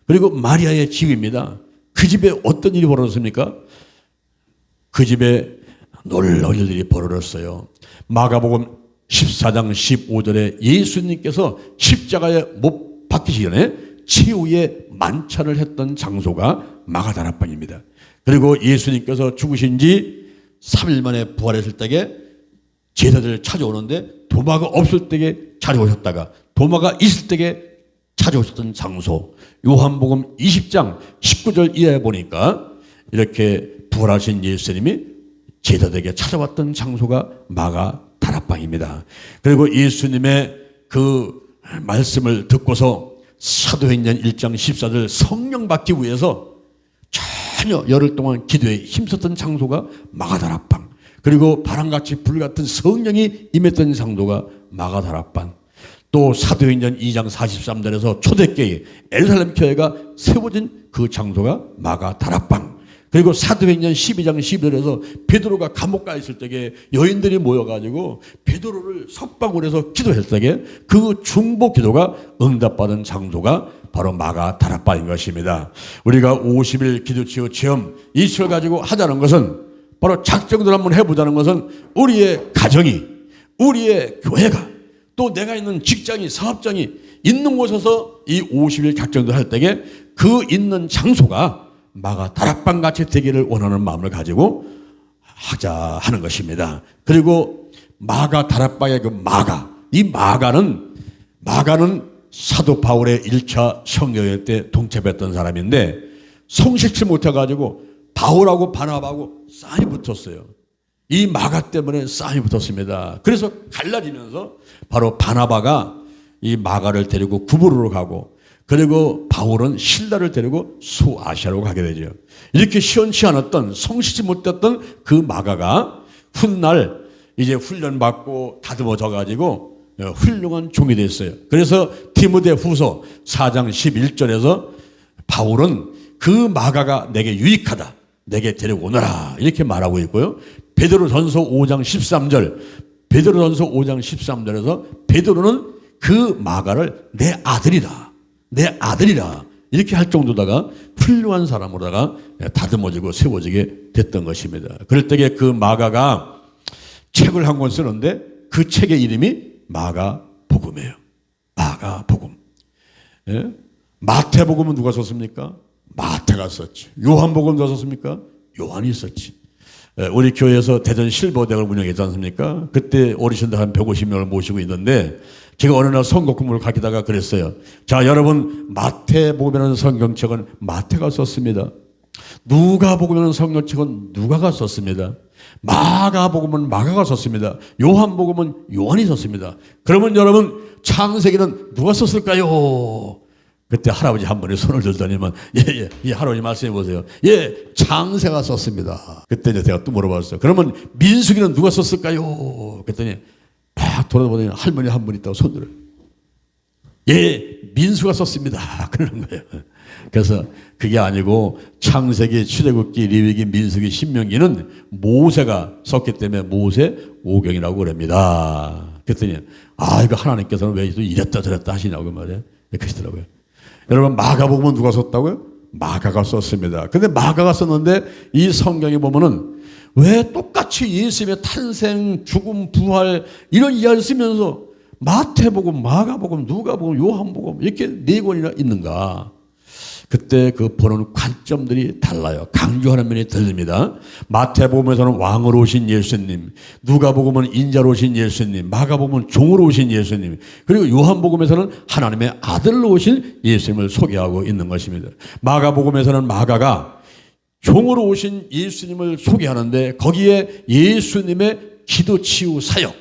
그리고 마리아의 집입니다. 그 집에 어떤 일이 벌어졌습니까? 그 집에 놀라운 일들이 벌어졌어요. 마가복음 14장 15절에 예수님께서 십자가에 못 박히시기 전에 최후의 만찬을 했던 장소가 마가다락방입니다. 그리고 예수님께서 죽으신 지 3일 만에 부활했을 때에 제자들을 찾아오는데 도마가 없을 때에 찾아오셨다가 도마가 있을 때에 찾아오셨던 장소, 요한복음 20장 19절 이하에 보니까 이렇게 부활하신 예수님이 제자들에게 찾아왔던 장소가 마가다락방입니다. 그리고 예수님의 그 말씀을 듣고서 사도행전 1장 14절 성령 받기 위해서 전혀 열흘 동안 기도에 힘썼던 장소가 마가다락방, 그리고 바람같이 불같은 성령이 임했던 장소가 마가다락방, 또 사도행전 2장 43절에서 초대교회 에루살렘 교회가 세워진 그 장소가 마가다락방, 그리고 사도행전 12장 12절에서 베드로가 감옥 가 있을 때에 여인들이 모여가지고 베드로를 석방을해서 기도했을 때에 그 중보 기도가 응답받은 장소가 바로 마가다락방인 것입니다. 우리가 50일 기도치유 체험 이걸 가지고 하자는 것은 바로 작정들 한번 해보자는 것은 우리의 가정이, 우리의 교회가, 또 내가 있는 직장이, 사업장이 있는 곳에서 이 50일 작정들 할 때에 그 있는 장소가 마가다락방 같이 되기를 원하는 마음을 가지고 하자 하는 것입니다. 그리고 마가다락방의 그 마가, 이 마가는 사도 바울의 1차 성교회 때 동참했던 사람인데 성실치 못해가지고 바울하고 바나바하고 싸움이 붙었어요. 이 마가 때문에 싸움이 붙었습니다. 그래서 갈라지면서 바로 바나바가 이 마가를 데리고 구부로로 가고, 그리고 바울은 실라를 데리고 수아시아로 가게 되죠. 이렇게 시원치 않았던, 성실치 못했던 그 마가가 훗날 이제 훈련받고 다듬어져 가지고 훌륭한 종이 됐어요. 그래서 디모데 후서 4장 11절에서 바울은 그 마가가 내게 유익하다, 내게 데리고 오너라, 이렇게 말하고 있고요. 베드로전서 5장 13절, 베드로전서 5장 13절에서 베드로는 그 마가를 내 아들이다, 내 아들이라 이렇게 할 정도다가 훌륭한 사람으로다가 다듬어지고 세워지게 됐던 것입니다. 그럴 때에 그 마가가 책을 한 권 쓰는데 그 책의 이름이 마가복음이에요. 마가복음. 예? 마태복음은 누가 썼습니까? 마태가 썼지. 요한복음 누가 썼습니까? 요한이 썼지. 예, 우리 교회에서 대전 실버대학을 운영했지 않습니까? 그때 어르신들 한 150명을 모시고 있는데 제가 어느 날 선거근무를 가기다가 그랬어요. 자, 여러분, 마태복음이라는 성경책은 마태가 썼습니다. 누가복음이라는 성경책은 누가가 썼습니다. 마가복음은 마가가 썼습니다. 요한복음은 요한이 썼습니다. 그러면 여러분, 창세기는 누가 썼을까요? 그때 할아버지 한 분이 손을 들더니만 예, 할아버지 말씀해 보세요. 예, 창세가 썼습니다. 그때 이제 제가 또 물어봤어요. 그러면 민수기는 누가 썼을까요? 그랬더니 막 돌아보더니 할머니 한 분 있다고 손들을. 예, 민수가 썼습니다. 그러는 거예요. 그래서 그게 아니고 창세기, 출애굽기, 레위기, 민수기, 신명기는 모세가 썼기 때문에 모세오경이라고 그럽니다. 그랬더니 이거 하나님께서는 왜 이랬다 저랬다 하시냐고 말이에요. 이렇게 하시더라고요. 여러분, 마가복음은 누가 썼다고요? 마가가 썼습니다. 근데 마가가 썼는데 이 성경에 보면은 왜 똑같이 예수님의 탄생, 죽음, 부활 이런 이야기를 쓰면서 마태복음, 마가복음, 누가복음, 요한복음 이렇게 4권이나 있는가? 그때 그 보는 관점들이 달라요. 강조하는 면이 들립니다. 마태복음에서는 왕으로 오신 예수님, 누가복음은 인자로 오신 예수님, 마가복음은 종으로 오신 예수님, 그리고 요한복음에서는 하나님의 아들로 오신 예수님을 소개하고 있는 것입니다. 마가복음에서는 마가가 종으로 오신 예수님을 소개하는데 거기에 예수님의 기도 치유 사역,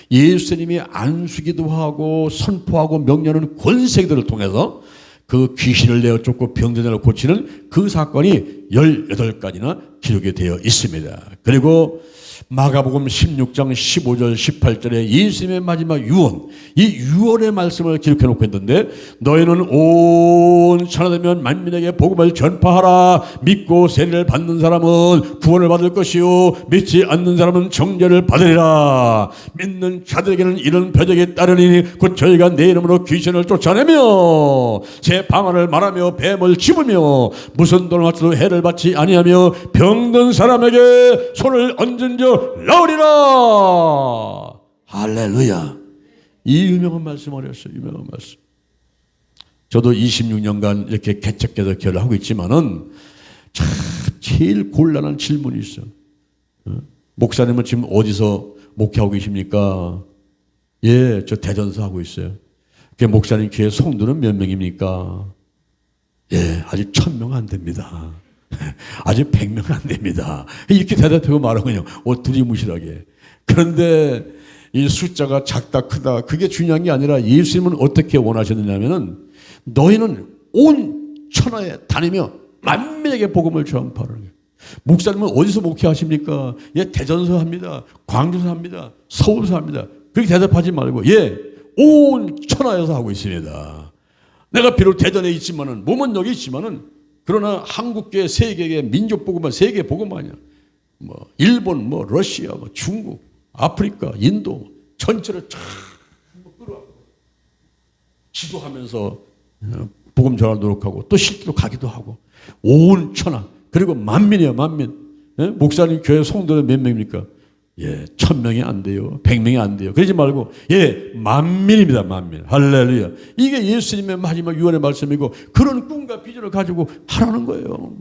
예수님이 안수기도 하고 선포하고 명령하는 권세들을 통해서 그 귀신을 내어 쫓고 병든 자를 고치는 그 사건이 18가지나 기록이 되어 있습니다. 그리고 마가복음 16장 15절 18절에 예수님의 마지막 유언, 이 유언의 말씀을 기록해 놓고 있는데, 너희는 온 천하되면 만민에게 복음을 전파하라. 믿고 세례를 받는 사람은 구원을 받을 것이요 믿지 않는 사람은 정죄를 받으리라. 믿는 자들에게는 이런 표적이 따르니 곧 저희가 내 이름으로 귀신을 쫓아내며 제 방언을 말하며 뱀을 집으며 무슨 돈을 받쳐도 해를 받지 아니하며 병든 사람에게 손을 얹은 자 나오리라. 할렐루야. 이 유명한 말씀 어렸어요. 유명한 말씀. 저도 26년간 이렇게 개척교도 교회를 하고 있지만은 참 제일 곤란한 질문이 있어요. 목사님은 지금 어디서 목회하고 계십니까? 예, 저 대전서 하고 있어요. 그 목사님 교회 성도는 몇 명입니까? 예, 아직 1000명 안 됩니다. 아직 100명 안 됩니다. 이렇게 대답하고 말하군요. 두리무실하게. 그런데 이 숫자가 작다 크다 그게 중요한 게 아니라 예수님은 어떻게 원하셨느냐면은 너희는 온 천하에 다니며 만민에게 복음을 전파하는 거예요. 목사님은 어디서 목회하십니까? 예, 대전서 합니다. 광주서 합니다. 서울서 합니다. 그렇게 대답하지 말고 예, 온 천하에서 하고 있습니다. 내가 비록 대전에 있지만은 몸은 여기 있지만은 그러나 한국계 세계계 민족 복음만 세계 복음 아니야. 뭐 일본, 뭐 러시아, 뭐 중국, 아프리카, 인도 전체를 쫙 끌어안고 지도하면서 복음 전할 노력하고 또 실제로 가기도 하고 온 천하 그리고 만민이야 만민. 예? 목사님 교회 성도는 몇 명입니까? 예, 1000명이 안 돼요. 100명이 안 돼요. 그러지 말고 예, 만민입니다. 만민. 할렐루야. 이게 예수님의 마지막 유언의 말씀이고 그런 꿈과 비전을 가지고 하라는 거예요.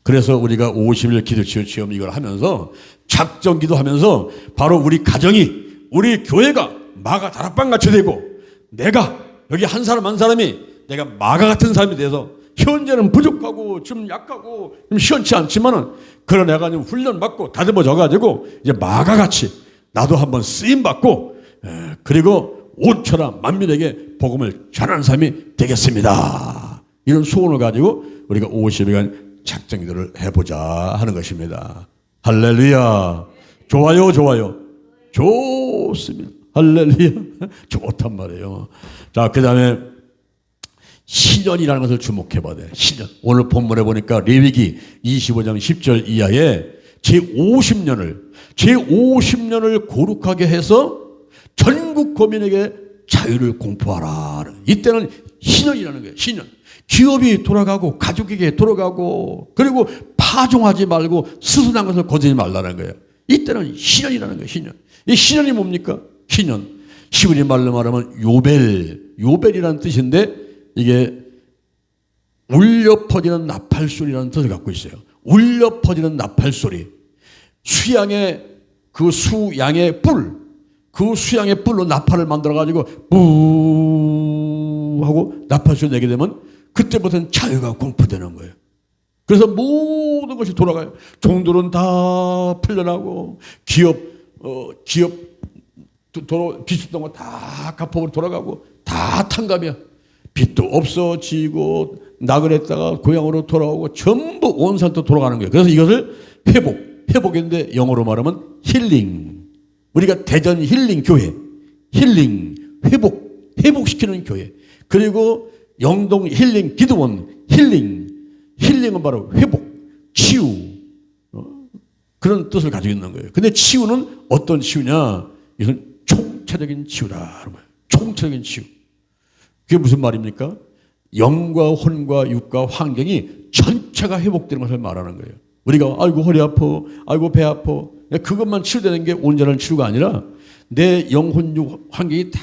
그래서 우리가 50일 기도치유 체험 이걸 하면서 작정 기도하면서 바로 우리 가정이 우리 교회가 마가 다락방같이 되고 내가 여기 한 사람 한 사람이 내가 마가 같은 사람이 돼서 현재는 부족하고 좀 약하고 좀 시원치 않지만은 그런 내가 좀 훈련받고 다듬어져 가지고 이제 마가같이 나도 한번 쓰임받고 그리고 온 천하 만민에게 복음을 전하는 사람이 되겠습니다. 이런 소원을 가지고 우리가 50일간 작정기도를 해보자 하는 것입니다. 할렐루야. 좋아요 좋아요. 좋습니다. 할렐루야. 좋단 말이에요. 자, 그 다음에 신년이라는 것을 주목해 봐야 돼. 신년. 오늘 본문에 보니까 레위기 25장 10절 이하에 제50년을 거룩하게 해서 전국 거민에게 자유를 공포하라. 이때는 신년이라는 거예요. 신년. 기업이 돌아가고 가족에게 돌아가고 그리고 파종하지 말고 스스로한 것을 거두지 말라는 거예요. 이때는 신년이라는 거예요. 신년. 이 신년이 뭡니까? 신년. 히브리 말로 말하면 요벨이라는 뜻인데 이게 울려 퍼지는 나팔소리라는 뜻을 갖고 있어요. 울려 퍼지는 나팔소리. 수양의 그 수양의 뿔, 그 수양의 뿔로 나팔을 만들어가지고 뿌 하고 나팔소리 내게 되면 그때부터는 자유가 공포되는 거예요. 그래서 모든 것이 돌아가요. 종들은 다 풀려나고 기업 빚었던 거 다 갚아버리고 돌아가고 다 탕감이야. 빚도 없어지고 나그랬다가 고향으로 돌아오고 전부 온 살도 돌아가는 거예요. 그래서 이것을 회복인데 영어로 말하면 힐링. 우리가 대전 힐링 교회, 힐링, 회복시키는 교회. 그리고 영동 힐링 기도원, 힐링은 바로 회복, 치유. 그런 뜻을 가지고 있는 거예요. 근데 치유는 어떤 치유냐? 이건 총체적인 치유다. 총체적인 치유. 그게 무슨 말입니까? 영과 혼과 육과 환경이 전체가 회복되는 것을 말하는 거예요. 우리가 아이고 허리 아파, 아이고 배 아파. 그것만 치유되는 게 온전한 치유가 아니라 내 영혼 육 환경이 다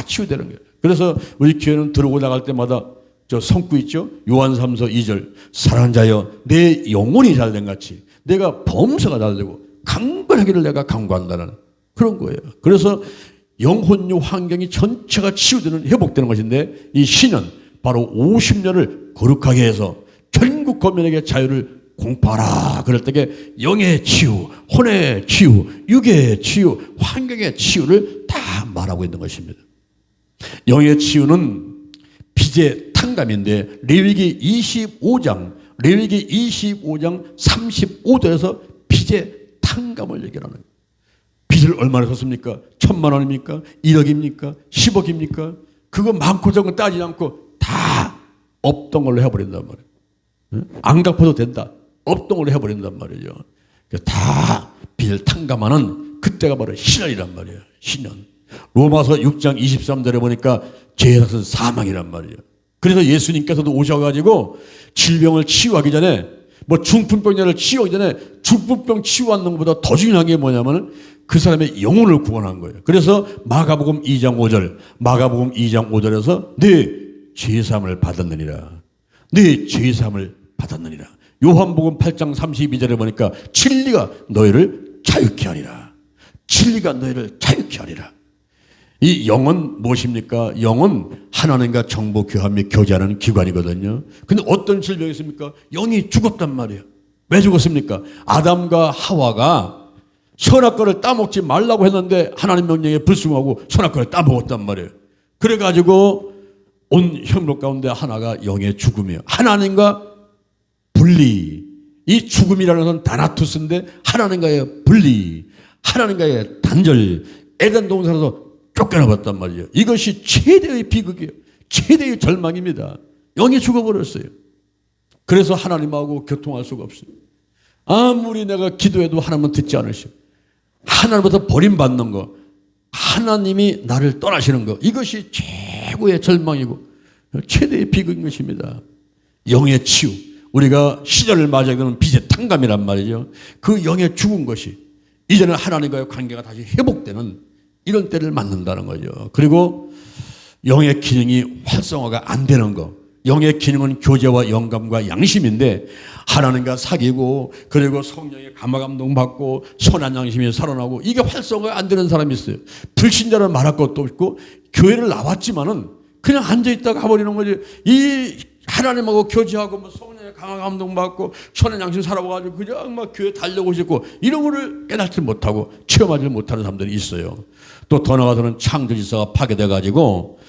치유되는 거예요. 그래서 우리 교회는 들어오고 나갈 때마다 저 성구 있죠? 요한 3서 2절 사랑하는 자여 내 영혼이 잘된 같이 내가 범사가 잘되고 강건하기를 내가 강구한다는 그런 거예요. 그래서 영혼유 환경이 전체가 치유되는 회복되는 것인데 이 신년 바로 50년을 거룩하게 해서 전국 거민에게 자유를 공포하라. 그럴 때에 영의 치유, 혼의 치유, 육의 치유, 환경의 치유를 다 말하고 있는 것입니다. 영의 치유는 빚의 탕감인데 레위기 25장 레위기 25장 35절에서 빚의 탕감을 얘기하는 거예요. 빚을 얼마나 졌습니까? 1,000만 원입니까? 1억입니까? 10억입니까? 그거 많고 적은 따지지 않고 다 없던 걸로 해버린단 말이에요. 안 갚아도 된다. 없던 걸로 해버린단 말이죠. 다 빚을 탕감하는 그때가 바로 신년이란 말이에요. 신년. 로마서 6장 23절에 보니까 죄의 삭은 사망이란 말이에요. 그래서 예수님께서도 오셔가지고 질병을 치유하기 전에 뭐 중풍병자를 치유하기 전에 중풍병 치유하는 것보다 더 중요한 게 뭐냐면 그 사람의 영혼을 구원한 거예요. 그래서 마가복음 2장 5절에서 네 죄사함을 받았느니라. 네 죄사함을 받았느니라. 요한복음 8장 32절에 보니까 진리가 너희를 자유케 하리라. 진리가 너희를 자유케 하리라. 이 영은 무엇입니까? 영은 하나님과 정보 교환 및 교제하는 기관이거든요. 근데 어떤 질병이 있습니까? 영이 죽었단 말이에요. 왜 죽었습니까? 아담과 하와가 선악과를 따먹지 말라고 했는데 하나님 명령에 불순하고 선악과를 따먹었단 말이에요. 그래가지고 온 혈록 가운데 하나가 영의 죽음이에요. 하나님과 분리. 이 죽음이라는 것은 다나투스인데 하나님과의 분리, 하나님과의 단절, 에덴 동산에서 쫓겨나봤단 말이에요. 이것이 최대의 비극이에요. 최대의 절망입니다. 영이 죽어버렸어요. 그래서 하나님하고 교통할 수가 없어요. 아무리 내가 기도해도 하나님은 듣지 않으시고 하나님부터 버림받는 거, 하나님이 나를 떠나시는 거, 이것이 최고의 절망이고 최대의 비극인 것입니다. 영의 치유. 우리가 시절을 맞이하는 빚의 탕감이란 말이죠. 그 영의 죽은 것이 이제는 하나님과의 관계가 다시 회복되는 이런 때를 맞는다는 거죠. 그리고 영의 기능이 활성화가 안 되는 거. 영의 기능은 교제와 영감과 양심인데 하나님과 사귀고 그리고 성령의 감화감동 받고 선한 양심이 살아나고 이게 활성화가 안 되는 사람이 있어요. 불신자를 말할 것도 없고 교회를 나왔지만은 그냥 앉아있다가 가버리는 거지. 이 하나님하고 교제하고 뭐 성령의 감화감동 받고 선한 양심 살아와가지고 그냥 막 교회 달려고 싶고 이런 거를 깨닫지 못하고 체험하지 못하는 사람들이 있어요. 또 더 나아가서는 창조 질서가 파괴돼가지고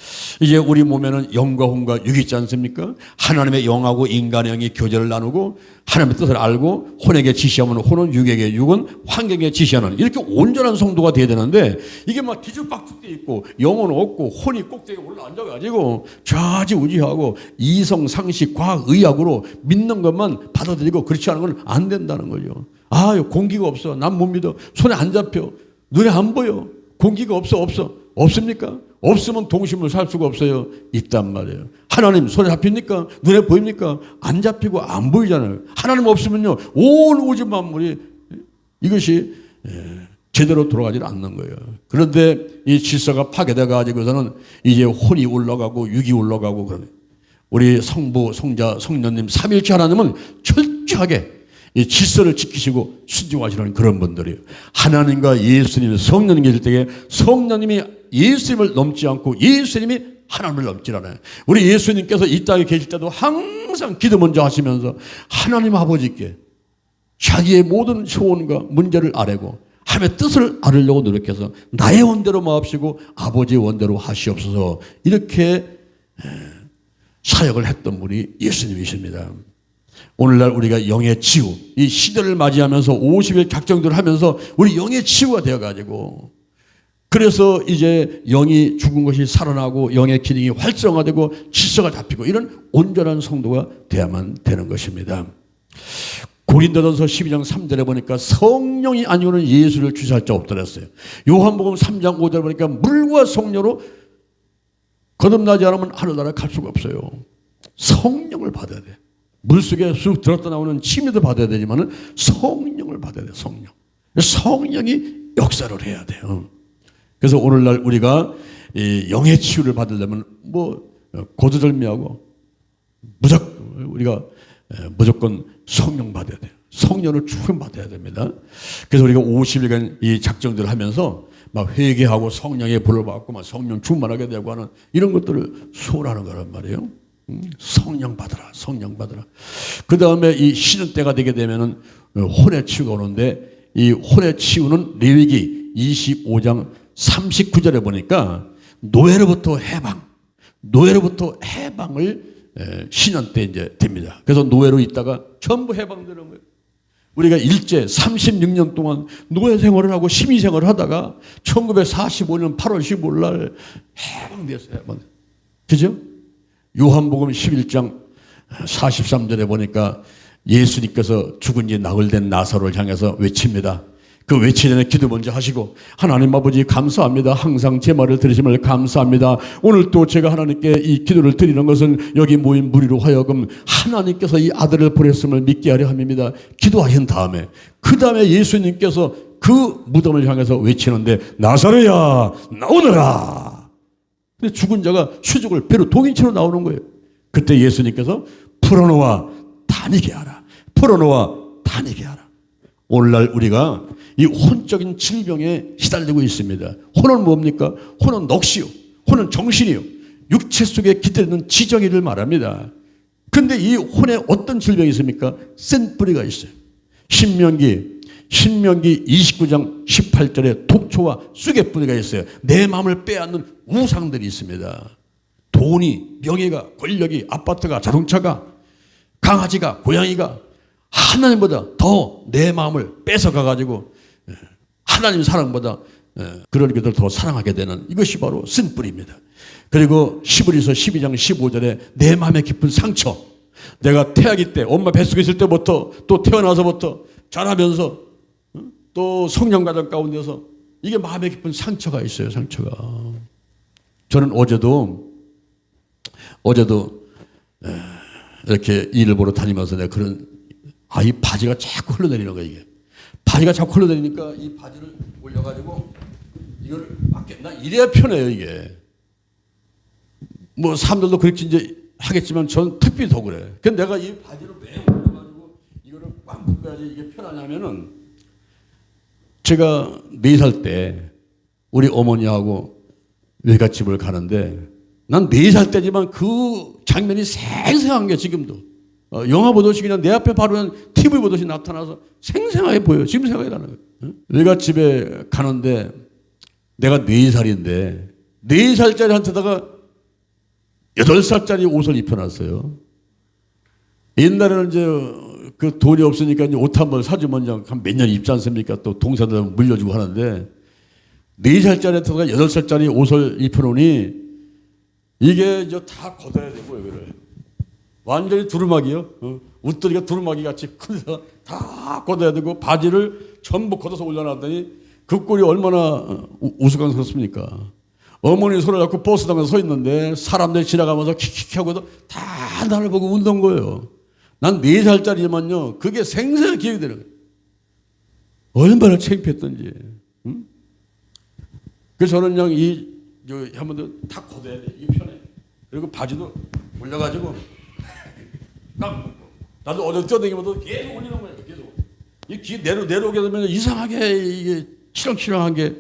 이제 우리 몸에는 영과 혼과 육이 있지 않습니까? 하나님의 영하고 인간의 영이 교제를 나누고 하나님의 뜻을 알고 혼에게 지시하면 혼은 육에게, 육은 환경에 지시하는 이렇게 온전한 성도가 돼야 되는데 이게 막 뒤죽박죽돼 있고 영은 없고 혼이 꼭대기에 올라앉아가지고 좌지우지하고 이성, 상식, 과학, 의학으로 믿는 것만 받아들이고 그렇지 않은 건 안 된다는 거죠. 아, 공기가 없어. 난 못 믿어. 손에 안 잡혀. 눈에 안 보여. 공기가 없습니까? 없으면 동심을 살 수가 없어요. 있단 말이에요. 하나님 손에 잡힙니까? 눈에 보입니까? 안 잡히고 안 보이잖아요. 하나님 없으면요 온 우주 만물이 이것이 제대로 돌아가지 않는 거예요. 그런데 이 질서가 파괴돼 가지고서는 이제 혼이 올라가고 육이 올라가고 그러네. 우리 성부, 성자, 성령님 삼일체 하나님은 철저하게 이 질서를 지키시고 순종하시는 그런 분들이에요. 하나님과 예수님이 성령님이 계실 때에 성령님이 예수님을 넘지 않고 예수님이 하나님을 넘지 않아요. 우리 예수님께서 이 땅에 계실 때도 항상 기도 먼저 하시면서 하나님 아버지께 자기의 모든 소원과 문제를 아뢰고 하나님의 뜻을 알으려고 노력해서 나의 원대로 마옵시고 아버지의 원대로 하시옵소서 이렇게 사역을 했던 분이 예수님이십니다. 오늘날 우리가 영의 치유, 이 시대를 맞이하면서 50일 작정들을 하면서 우리 영의 치유가 되어가지고 그래서 이제 영이 죽은 것이 살아나고 영의 기능이 활성화되고 질서가 잡히고 이런 온전한 성도가 돼야만 되는 것입니다. 고린도전서 12장 3절에 보니까 성령이 아니고는 예수를 주시할 자 없더랬어요. 요한복음 3장 5절에 보니까 물과 성령으로 거듭나지 않으면 하늘나라에 갈 수가 없어요. 성령을 받아야 돼. 물속에 쑥 들었다 나오는 침이도 받아야 되지만 성령을 받아야 돼요. 성령이 역사를 해야 돼요. 그래서 오늘날 우리가 이 영의 치유를 받으려면 뭐 고두절미하고 무조건 성령 받아야 돼요. 성령을 충분 받아야 됩니다. 그래서 우리가 50일간 이 작정들을 하면서 막 회개하고 성령의 불을 받고 막 성령 충만하게 되고 하는 이런 것들을 소원하는 거란 말이에요. 성령 받으라, 성령 받으라. 그 다음에 이 쉬는 때가 되게 되면은 혼의 치유가 오는데 이 혼의 치유는 레위기 25장 39절에 보니까 노예로부터 해방을 신년 때 이제 됩니다. 그래서 노예로 있다가 전부 해방되는 거예요. 우리가 일제 36년 동안 노예 생활을 하고 시민 생활을 하다가 1945년 8월 15일 날 해방됐어요. 그죠? 요한복음 11장 43절에 보니까 예수님께서 죽은 지 나흘 된 나사로를 향해서 외칩니다. 그 외치기 전에 기도 먼저 하시고, 하나님 아버지 감사합니다. 항상 제 말을 들으심을 감사합니다. 오늘 또 제가 하나님께 이 기도를 드리는 것은 여기 모인 무리로 하여금 하나님께서 이 아들을 보냈음을 믿게 하려 함입니다. 기도하신 다음에 그 다음에 예수님께서 그 무덤을 향해서 외치는데, 나사로야 나오너라. 근데 죽은 자가 수족을 배로 동인치로 나오는 거예요. 그때 예수님께서 풀어놓아 다니게 하라. 풀어놓아 다니게 하라. 오늘날 우리가 이 혼적인 질병에 시달리고 있습니다. 혼은 뭡니까? 혼은 넋이요. 혼은 정신이요. 육체 속에 깃들이는 지정이를 말합니다. 그런데 이 혼에 어떤 질병이 있습니까? 센 뿌리가 있어요. 신명기 29장 18절에 독초와 쑥의 뿌리가 있어요. 내 마음을 빼앗는 우상들이 있습니다. 돈이, 명예가, 권력이, 아파트가, 자동차가, 강아지가, 고양이가 하나님보다 더 내 마음을 뺏어가가지고 하나님 사랑보다 그런 것들 더 사랑하게 되는 이것이 바로 쓴뿌리입니다. 그리고 시브리서 12장 15절에 내 마음에 깊은 상처, 내가 태아기 때 엄마 뱃속에 있을 때부터 또 태어나서부터 자라면서 또 성령 과정 가운데서 이게 마음에 깊은 상처가 있어요. 상처가. 저는 어제도 이렇게 일을 보러 다니면서 내가 이 바지가 자꾸 흘러내리는 거야, 이게. 바지가 자꾸 흘러내리니까 이 바지를 올려가지고 이걸 맞게, 나 이래야 편해요, 이게. 뭐, 사람들도 그렇게 이제 하겠지만 전 특별히 더 그래. 그래서 내가 이 바지를 매우 올려가지고 이거를 꽉 묶어야지 이게 편하냐면은, 제가 4살 때 우리 어머니하고 외갓집을 가는데, 난 4살 때지만 그 장면이 생생한 게 지금도. 영화 보듯이 그냥 내 앞에 바로 TV 보듯이 나타나서 생생하게 보여요. 지금 생각이 나는 거예요. 외갓집에 가는데 내가 4살인데 4살짜리한테다가 8살짜리 옷을 입혀놨어요. 옛날에는 이제 그 돈이 없으니까 이제 옷 한 벌 사주면 한 몇 년 입지 않습니까? 또 동생들 물려주고 하는데 4살짜리한테다가 8살짜리 옷을 입혀놓으니 이게 이제 다 걷어야 되고, 여기를. 완전히 두루마기요. 웃돌이가 두루마기 같이 커서 다 걷어야 되고, 바지를 전부 걷어서 올려놨더니 그 꼴이 얼마나 우스꽝스럽습니까? 어머니 손을 잡고 버스 타면서 서 있는데 사람들이 지나가면서 킥킥 하고도 다 나를 보고 웃는 거예요. 난 4살짜리지만요, 그게 생생하게 기억이 되는 거예요. 얼마나 창피했던지. 응? 그래서 저는 그냥 한번 다 걷어야 돼. 이게 편해. 그리고 바지도 올려가지고 나도 어디 뛰어다니면서 계속 올리는 거예요. 계속. 이 내려오게 되면 이상하게 이게 치렁치렁한 게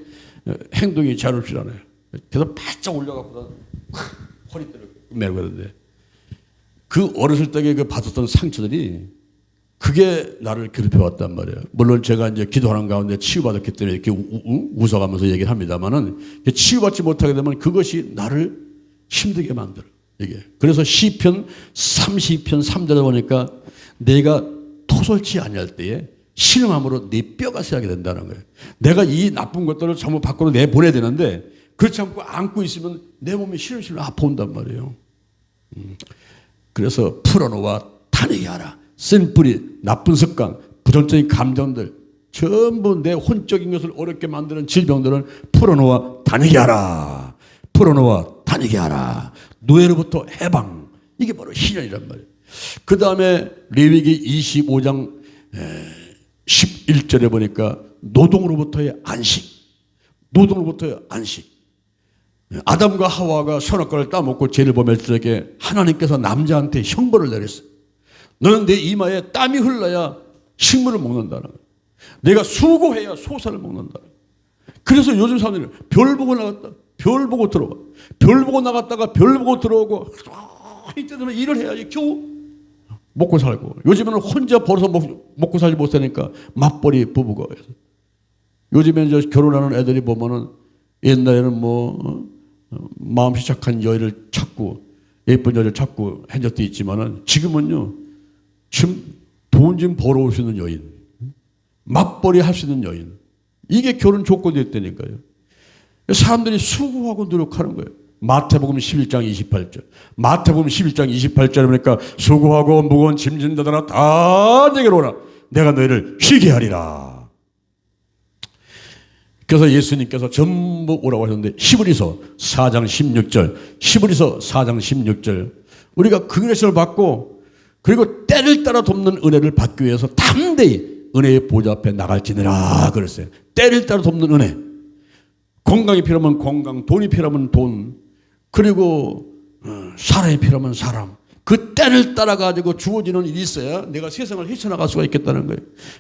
행동이 자유롭지 않아요. 그래서 바짝 올려갖고 허리띠를 메고 그러는데, 그 어렸을 적에 그 받았던 상처들이 그게 나를 괴롭혀왔단 말이에요. 물론 제가 이제 기도하는 가운데 치유받았기 때문에 이렇게 웃어가면서 얘기를 합니다만은, 치유받지 못하게 되면 그것이 나를 힘들게 만들어. 이게. 그래서 시편 32편 3절에 보니까 내가 토설치 아니할 때에 신음함으로 네 뼈가 새하게 된다는 거예요. 내가 이 나쁜 것들을 전부 밖으로 내보내야 되는데, 그렇지 않고 안고 있으면 내 몸이 시름시름 아파온단 말이에요. 그래서 풀어놓아 다니게 하라. 쓴 뿌리, 나쁜 습관, 부정적인 감정들, 전부 내 혼적인 것을 어렵게 만드는 질병들은 풀어놓아 다니게 하라. 풀어놓아 다니게 하라. 노예로부터 해방. 이게 바로 신현이란 말이에요. 그 다음에 레위기 25장 11절에 보니까 노동으로부터의 안식. 노동으로부터의 안식. 아담과 하와가 선악과를 따먹고 죄를 범했을 적에 하나님께서 남자한테 형벌을 내렸어요. 너는 내 이마에 땀이 흘러야 식물을 먹는다는 거예요. 내가 수고해야 소사를 먹는다. 그래서 요즘 사람들이 별 보고 나갔다, 별 보고 들어와. 별 보고 나갔다가 별 보고 들어오고, 이때 되면 일을 해야지 겨우 먹고 살고. 요즘에는 혼자 벌어서 먹고 살지 못하니까 맞벌이 부부가. 요즘에 이제 결혼하는 애들이 보면은 옛날에는 마음 시작한 여인을 찾고 예쁜 여자를 찾고 한 적도 있지만은 지금은요, 지금 돈 좀 벌어올 수 있는 여인, 맞벌이 할 수 있는 여인, 이게 결혼 조건이 됐다니까요. 사람들이 수고하고 노력하는 거예요. 마태복음 11장 28절. 마태복음 11장 28절에 보니까 수고하고 무거운 짐진 자들아 다 내게로 오라. 내가 너희를 쉬게 하리라. 그래서 예수님께서 전부 오라고 하셨는데 히브리서 4장 16절, 히브리서 4장 16절, 우리가 긍휼을 받고 그리고 때를 따라 돕는 은혜를 받기 위해서 담대히 은혜의 보좌 앞에 나갈지니라 그랬어요. 때를 따라 돕는 은혜. 건강이 필요하면 건강, 돈이 필요하면 돈, 그리고 사람이 필요하면 사람. 그 때를 따라 가지고 주어지는 일이 있어야 내가 세상을 헤쳐나갈 수가 있겠다는 거예요.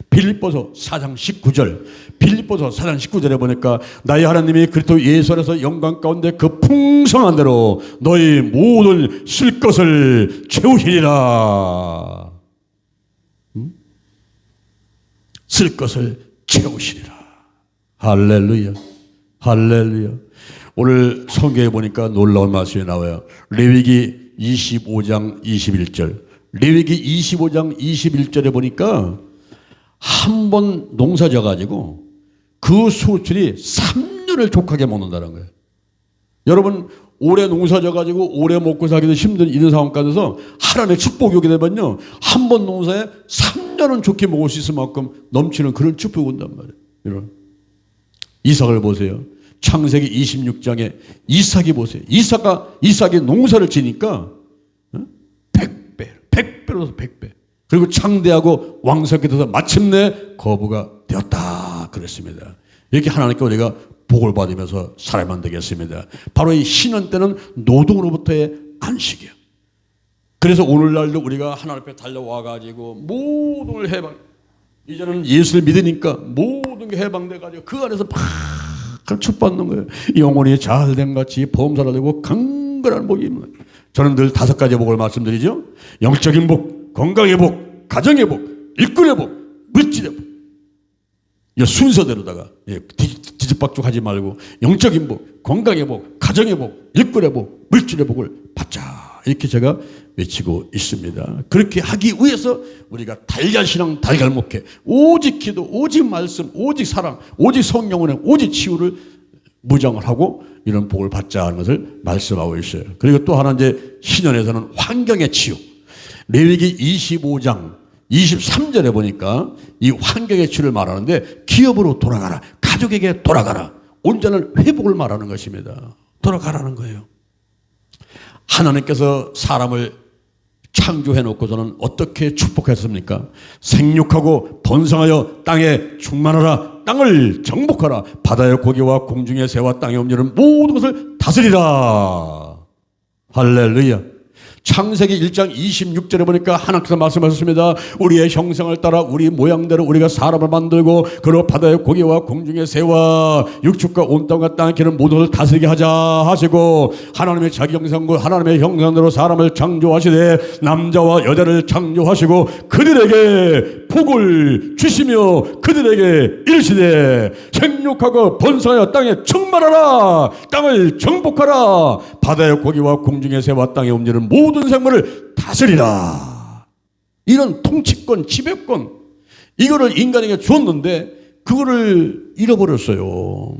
빌립보서 4장 19절. 빌립보서 4장 19절에 보니까 나의 하나님이 그리스도 예수 안에서 영광 가운데 그 풍성한 대로 너희 모든 쉴 것을 채우시리라. 쓸 것을 채우시리라. 할렐루야. 할렐루야. 오늘 성경에 보니까 놀라운 말씀이 나와요. 레위기 25장 21절. 레위기 25장 21절에 보니까 한 번 농사 져가지고 그 수출이 3년을 족하게 먹는다는 거예요. 여러분, 오래 농사 져가지고 오래 먹고 살기도 힘든 이런 상황까지서 하나님의 축복이 오게 되면요, 한 번 농사에 3년은 좋게 먹을 수 있을 만큼 넘치는 그런 축복이 온단 말이에요. 이런 이삭을 보세요. 창세기 26장에 이삭이 보세요. 이삭이 농사를 지니까 100배로서 100배. 그리고 창대하고 왕성하게 돼서 마침내 거부가 되었다 그랬습니다. 이렇게 하나님께 우리가 복을 받으면서 살아야만 되겠습니다. 바로 이 신혼 때는 노동으로부터의 안식이에요. 그래서 오늘날도 우리가 하나님 앞에 달려와가지고 모든 걸 해방, 이제는 예수를 믿으니까 모든 게 해방돼가지고 그 안에서 막 축받는 거예요. 영혼이 잘된 같이 범사가 되고 강건한 복이 있는 거예요. 저는 늘 5가지 복을 말씀드리죠. 영적인 복, 건강의 복, 가정의 복, 일꾼의 복, 물질의 복. 이 순서대로다가 뒤집박죽 하지 말고 영적인 복, 건강의 복, 가정의 복, 일꾼의 복, 물질의 복을 받자. 이렇게 제가 외치고 있습니다. 그렇게 하기 위해서 우리가 달걀신앙, 달걀목회, 오직 기도, 오직 말씀, 오직 사랑, 오직 성령운행, 오직 치유를 무장을 하고 이런 복을 받자 하는 것을 말씀하고 있어요. 그리고 또 하나 이제 신년에서는 환경의 치유. 레위기 25장 23절에 보니까 이 환경의 치유를 말하는데 기업으로 돌아가라, 가족에게 돌아가라, 온전한 회복을 말하는 것입니다. 돌아가라는 거예요. 하나님께서 사람을 창조해 놓고서는 어떻게 축복했습니까? 생육하고 번성하여 땅에 충만하라, 땅을 정복하라, 바다의 고기와 공중의 새와 땅에 움직이는 모든 것을 다스리라. 할렐루야. 창세기 1장 26절에 보니까 하나님께서 말씀하셨습니다. 우리의 형상을 따라 우리 모양대로 우리가 사람을 만들고 그로 바다의 고기와 공중의 새와 육축과 온 땅과 땅에 기는 모든 것을 다스리게 하자 하시고, 하나님의 자기 형상과 하나님의 형상대로 사람을 창조하시되 남자와 여자를 창조하시고 그들에게 복을 주시며 그들에게 이르시되 생육하고 번성하여 땅에 충만하라, 땅을 정복하라, 바다의 고기와 공중의 새와 땅에 움직이는 모든 생물을 다스리라. 이런 통치권, 지배권, 이거를 인간에게 줬는데 그거를 잃어버렸어요.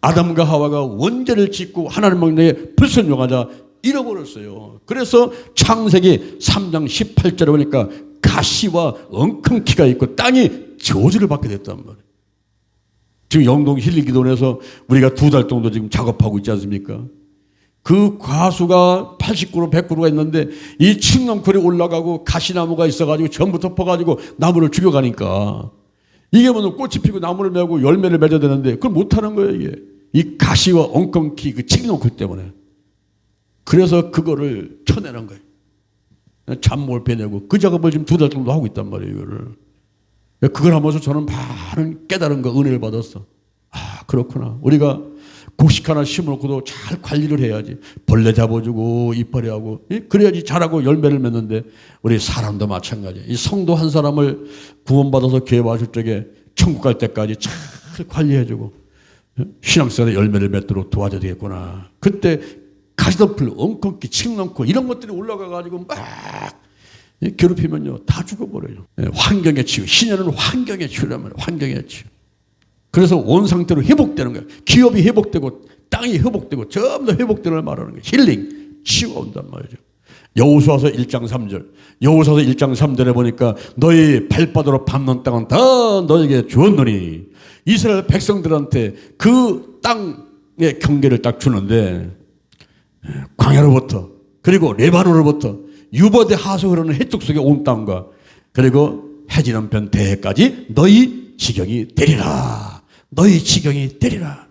아담과 하와가 원죄를 짓고 하나님께 불순종하자 잃어버렸어요. 그래서 창세기 3장 18절에 보니까 가시와 엉큼키가 있고 땅이 저주를 받게 됐단 말이에요. 지금 영동 힐리기도원에서 우리가 2달 정도 지금 작업하고 있지 않습니까? 그 과수가 80그루, 100그루가 있는데 이 칡렁풀이 올라가고 가시나무가 있어가지고 전부 덮어가지고 나무를 죽여가니까 이게 무슨 꽃이 피고 나무를 메고 열매를 맺어야 되는데 그걸 못하는 거예요. 이게 이 가시와 엉겅퀴 그 칡렁풀 때문에. 그래서 그거를 쳐내는 거예요. 잡목을 빼내고 그 작업을 지금 2달 정도 하고 있단 말이에요. 이거를. 그걸 하면서 저는 많은 깨달은 거, 은혜를 받았어. 아, 그렇구나. 우리가 곡식 하나 심어놓고도 잘 관리를 해야지. 벌레 잡아주고 이파리 하고 그래야지 자라고 열매를 맺는데 우리 사람도 마찬가지예요. 이 성도 한 사람을 구원받아서 교회 와줄 적에 천국 갈 때까지 잘 관리해주고 신앙생활에 열매를 맺도록 도와줘야 되겠구나. 그때 가시덤불, 엉겅퀴, 칡렁코 이런 것들이 올라가가지고 막 괴롭히면요 다 죽어버려요. 환경의 치유, 신현은 환경의 치유란 말이에요. 환경의 치유. 그래서 원 상태로 회복되는 거예요. 기업이 회복되고 땅이 회복되고 전부 다 회복되는 걸 말하는 거예요. 힐링, 치유가 온단 말이죠. 여호수아서 1장 3절. 여호수아서 1장 3절에 보니까 너희 발바닥으로 밟는 땅은 다 너에게 주었노니 이스라엘 백성들한테 그 땅의 경계를 딱 주는데 광야로부터 그리고 레바논으로부터 유버대 하수 흐르는 해쪽 속에 온 땅과 그리고 해지는 편 대해까지 너희 지경이 되리라. 너희 지경이 되리라.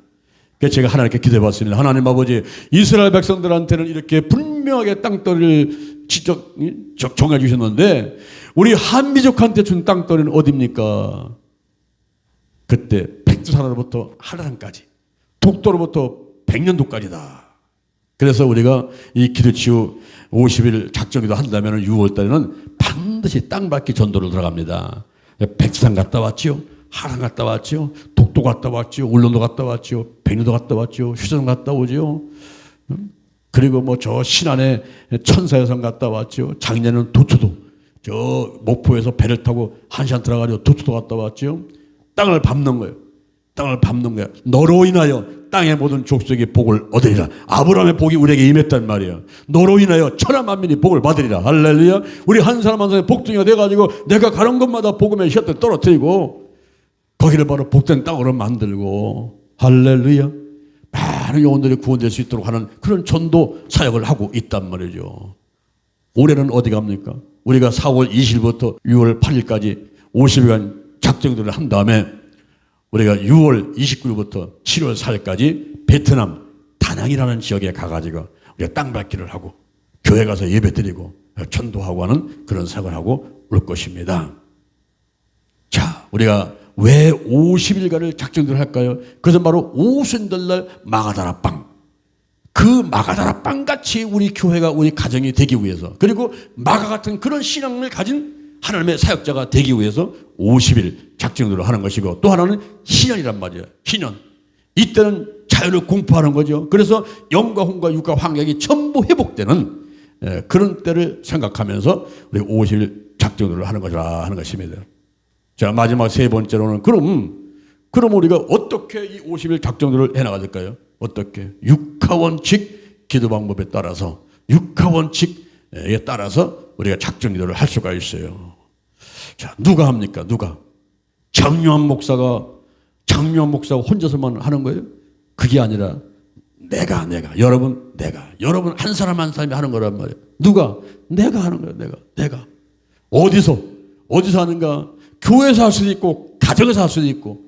그래서 제가 하나님께 기도해 봤습니다. 하나님 아버지, 이스라엘 백성들한테는 이렇게 분명하게 땅덩이를 정해 주셨는데 우리 한민족한테 준 땅덩이는 어디입니까? 그때 백두산으로부터 한라산까지, 독도로부터 백년도까지다. 그래서 우리가 이 기도치유 50일 작정기도 한다면 6월 달에는 반드시 땅밟기 전도를 들어갑니다. 백두산 갔다 왔지요. 한라산 갔다 왔지요. 독도 갔다 왔지요. 울릉도 갔다 왔지요. 백년도 갔다 왔지요. 휴전 갔다 오지요. 그리고 뭐 저 신안에 천사여성 갔다 왔지요. 작년에는 도초도 저 목포에서 배를 타고 1시간 들어가지고 도초도 갔다 왔지요. 땅을 밟는 거예요. 땅을 밟는 거야. 너로 인하여 땅의 모든 족속이 복을 얻으리라. 아브라함의 복이 우리에게 임했단 말이야. 너로 인하여 천하 만민이 복을 받으리라. 할렐루야. 우리 한 사람 한 사람의 복둥이가 돼가지고 내가 가는 곳마다 복음의 씨앗을 떨어뜨리고 거기를 바로 복된 땅으로 만들고 할렐루야. 많은 영혼들이 구원될 수 있도록 하는 그런 전도 사역을 하고 있단 말이죠. 올해는 어디 갑니까? 우리가 4월 20일부터 6월 8일까지 50일간 작정들을 한 다음에 우리가 6월 29일부터 7월 4일까지 베트남 다낭이라는 지역에 가가지고 우리가 땅밟기를 하고 교회 가서 예배 드리고 전도하고 하는 그런 사역을 하고 올 것입니다. 자, 우리가 왜 50일간을 작정들을 할까요? 그것은 바로 오순절날 마가다라 빵. 그 마가다라 빵같이 우리 교회가 우리 가정이 되기 위해서 그리고 마가 같은 그런 신앙을 가진 하나님의 사역자가 되기 위해서 50일 작정들을 하는 것이고 또 하나는 신년이란 말이에요. 신년. 이때는 자유를 공포하는 거죠. 그래서 영과 혼과 육과 환경이 전부 회복되는 그런 때를 생각하면서 우리 50일 작정들을 하는 것이라 하는 것입니다. 자, 마지막 세 번째로는 그럼 우리가 어떻게 이 50일 작정들을 해나가야 될까요? 어떻게? 육하원칙 기도 방법에 따라서 육하원칙에 따라서 우리가 작정기도를 할 수가 있어요. 자, 누가 합니까? 누가? 장요한 목사가 혼자서만 하는 거예요? 그게 아니라 내가 여러분 한 사람 한 사람이 하는 거란 말이에요. 누가? 내가 하는 거예요. 내가 어디서 하는가? 교회에서 할 수도 있고 가정에서 할 수도 있고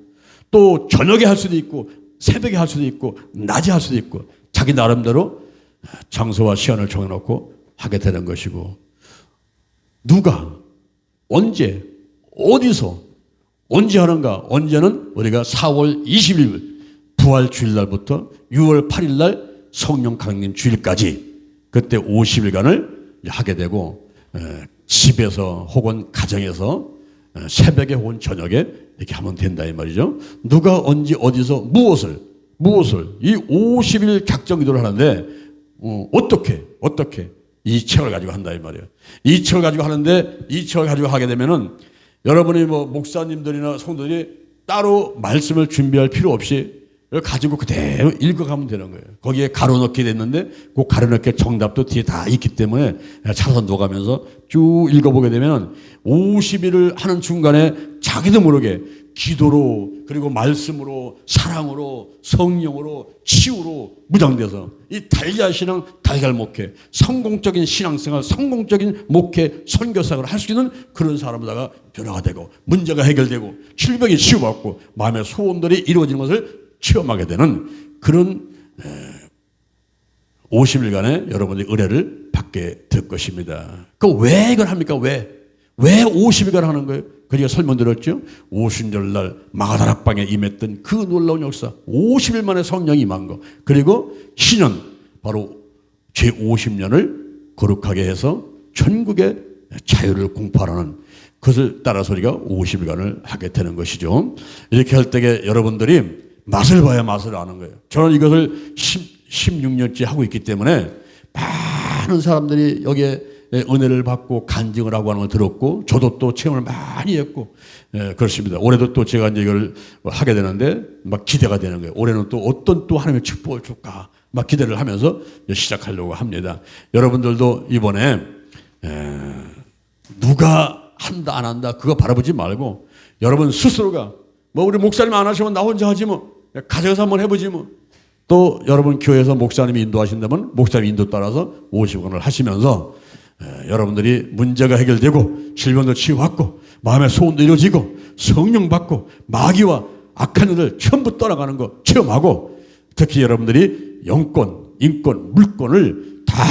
또 저녁에 할 수도 있고 새벽에 할 수도 있고 낮에 할 수도 있고 자기 나름대로 장소와 시간을 정해놓고 하게 되는 것이고 누가 언제 어디서 언제 하는가? 언제는 우리가 4월 20일 부활 주일날부터 6월 8일날 성령 강림 주일까지 그때 50일간을 하게 되고 집에서 혹은 가정에서 새벽에 혹은 저녁에 이렇게 하면 된다 이 말이죠. 누가 언제 어디서 무엇을 이 50일 작정기도를 하는데 어떻게 이 책을 가지고 한다 이 말이에요. 이 책을 가지고 하는데 이 책을 가지고 하게 되면은 여러분이 뭐 목사님들이나 성도들이 따로 말씀을 준비할 필요 없이 가지고 그대로 읽어가면 되는 거예요. 거기에 가로넣기 됐는데 그 가로넣기 정답도 뒤에 다 있기 때문에 차선 놓아가면서 쭉 읽어보게 되면 50일을 하는 중간에 자기도 모르게 기도로 그리고 말씀으로 사랑으로 성령으로 치유로 무장돼서 이 달걀 신앙 달걀 목회 성공적인 신앙생활 성공적인 목회 선교사역을 할 수 있는 그런 사람으로다가 변화가 되고 문제가 해결되고 질병이 치유받고 마음의 소원들이 이루어지는 것을 체험하게 되는 그런 50일간의 여러분의 은혜를 받게 될 것입니다. 왜 이걸 합니까? 왜 50일간 하는 거예요? 그러니까 설명드렸죠. 오순절날 마가다락방에 임했던 그 놀라운 역사 50일 만에 성령이 임한 거 그리고 신년 바로 제50년을 거룩하게 해서 전국의 자유를 공포하라는 그것을 따라서 우리가 50일간을 하게 되는 것이죠. 이렇게 할 때에 여러분들이 맛을 봐야 맛을 아는 거예요. 저는 이것을 16년째 하고 있기 때문에 많은 사람들이 여기에 은혜를 받고 간증을 하고 하는 걸 들었고, 저도 또 체험을 많이 했고, 그렇습니다. 올해도 또 제가 이제 이걸 하게 되는데 막 기대가 되는 거예요. 올해는 또 어떤 또 하나님의 축복을 줄까 막 기대를 하면서 시작하려고 합니다. 여러분들도 이번에 누가 한다 안 한다 그거 바라보지 말고 여러분 스스로가 뭐 우리 목사님 안 하시면 나 혼자 하지 뭐 가져가서 한번 해보지 뭐, 또 여러분 교회에서 목사님이 인도하신다면 목사님 인도 따라서 50원을 하시면서 여러분들이 문제가 해결되고 질병도 치유받고 마음의 소원도 이루어지고 성령 받고 마귀와 악한 일을 전부 떠나가는 거 체험하고, 특히 여러분들이 영권, 인권, 물권을 다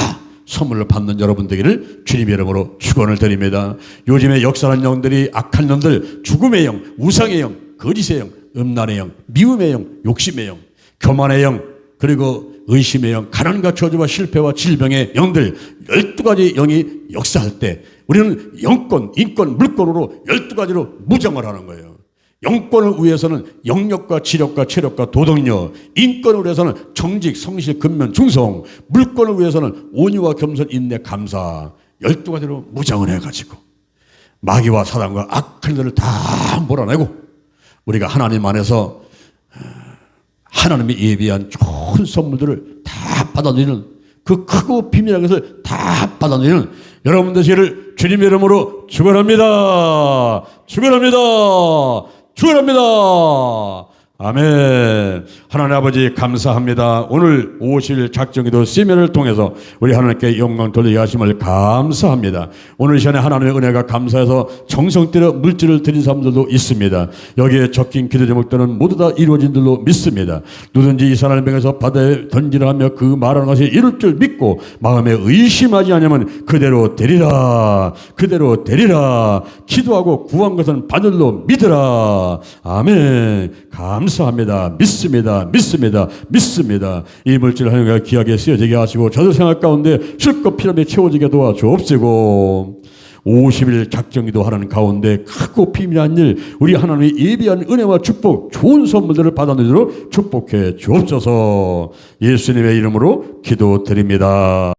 선물로 받는 여러분 되기를 주님의 이름으로 축원을 드립니다. 요즘에 역사하는 영들이 악한 영들, 죽음의 영, 우상의 영, 거짓의 영, 음란의 영, 미움의 영, 욕심의 영, 교만의 영, 그리고 의심의 영, 가난과 저주와 실패와 질병의 영들 12가지 영이 역사할 때 우리는 영권, 인권, 물권으로 12가지로 무장을 하는 거예요. 영권을 위해서는 영력과 지력과 체력과 도덕력, 인권을 위해서는 정직, 성실, 근면, 충성, 물권을 위해서는 온유와 겸손, 인내, 감사 12가지로 무장을 해가지고 마귀와 사단과 악한 일들을 다 몰아내고 우리가 하나님 안에서 하나님이 예비한 좋은 선물들을 다 받아들이는, 그 크고 비밀한 것을 다 받아들이는 여러분 되시기를 주님의 이름으로 축원합니다. 축원합니다. 축원합니다. 아멘. 하나님 아버지 감사합니다. 오늘 50일 작정기도 세미나를 통해서 우리 하나님께 영광 돌리게 하심을 감사합니다. 오늘 시간에 하나님의 은혜가 감사해서 정성 들여 물질을 드린 사람들도 있습니다. 여기에 적힌 기도 제목들은 모두 다 이루어진 줄로 믿습니다. 누든지 이 사람을 명해서 바다에 던지라 하며 그 말하는 것이 이룰 줄 믿고 마음에 의심하지 않으면 그대로 되리라. 그대로 되리라. 기도하고 구한 것은 받을 로 믿으라. 아멘. 감사합니다. 믿습니다. 믿습니다. 믿습니다. 이 물질 하나님과 귀하게 쓰여지게 하시고 저도 생활 가운데 실컷 피라미에 채워지게 도와주옵시고 50일 작정기도 하는 가운데 크고 비밀한 일, 우리 하나님이 예비한 은혜와 축복, 좋은 선물들을 받아들이도록 축복해 주옵소서. 예수님의 이름으로 기도드립니다.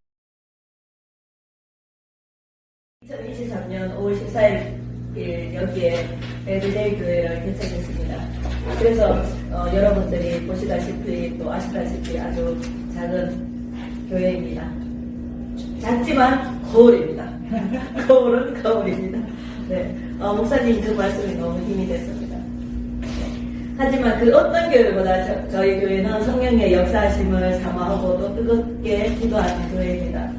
2023년 5월 14일 여기에 베들레헴 교회를 개척했습니다. 그래서 여러분들이 보시다시피 또 아시다시피 아주 작은 교회입니다. 작지만 거울입니다. 거울은 거울입니다. 네, 목사님 그 말씀이 너무 힘이 됐습니다. 네. 하지만 그 어떤 교회보다 저희 교회는 성령의 역사하심을 사모하고 또 뜨겁게 기도하는 교회입니다.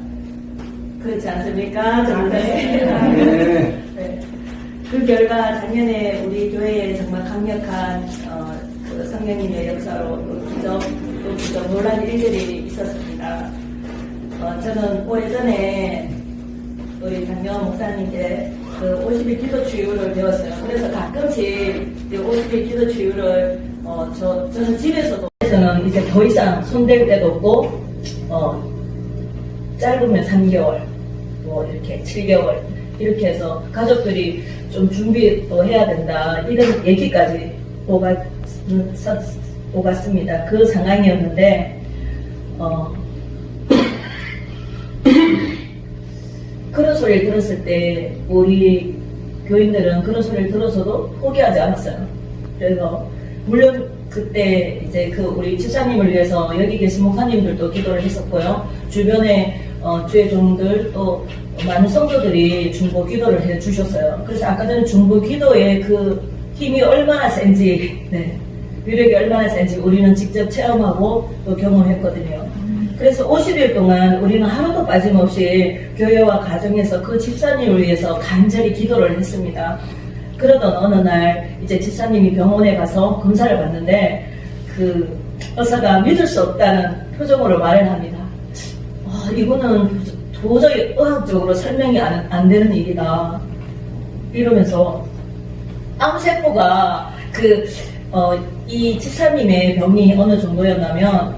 그렇지 않습니까? 네. 그 결과 작년에 우리 교회에 정말 강력한 그 성령님의 역사로 또 기적 놀란 일들이 있었습니다. 저는 오래전에 우리 장명 목사님께 그 50일 기도 치유를 배웠어요. 그래서 가끔씩 50일 기도 치유를 저는 집에서도 이제 더 이상 손댈 데도 없고 짧으면 3개월 뭐 이렇게 7개월 이렇게 해서 가족들이 좀 준비도 해야 된다 이런 얘기까지 오갔습니다. 그 상황이었는데 그런 소리를 들었을 때 우리 교인들은 그런 소리를 들어서도 포기하지 않았어요. 그래서 물론 그때 이제 그 우리 집사님을 위해서 여기 계신 목사님들도 기도를 했었고요. 주변에 주의 종들 또 많은 성도들이 중보 기도를 해 주셨어요. 그래서 아까 전에 중보 기도의 그 힘이 얼마나 센지, 네, 위력이 얼마나 센지 우리는 직접 체험하고 또 경험했거든요. 그래서 50일 동안 우리는 하루도 빠짐없이 교회와 가정에서 그 집사님을 위해서 간절히 기도를 했습니다. 그러던 어느 날 이제 집사님이 병원에 가서 검사를 받는데 그 의사가 믿을 수 없다는 표정으로 말을 합니다. 이거는 도저히 의학적으로 설명이 안 되는 일이다 이러면서 암세포가 이 집사님의 병이 어느 정도였냐면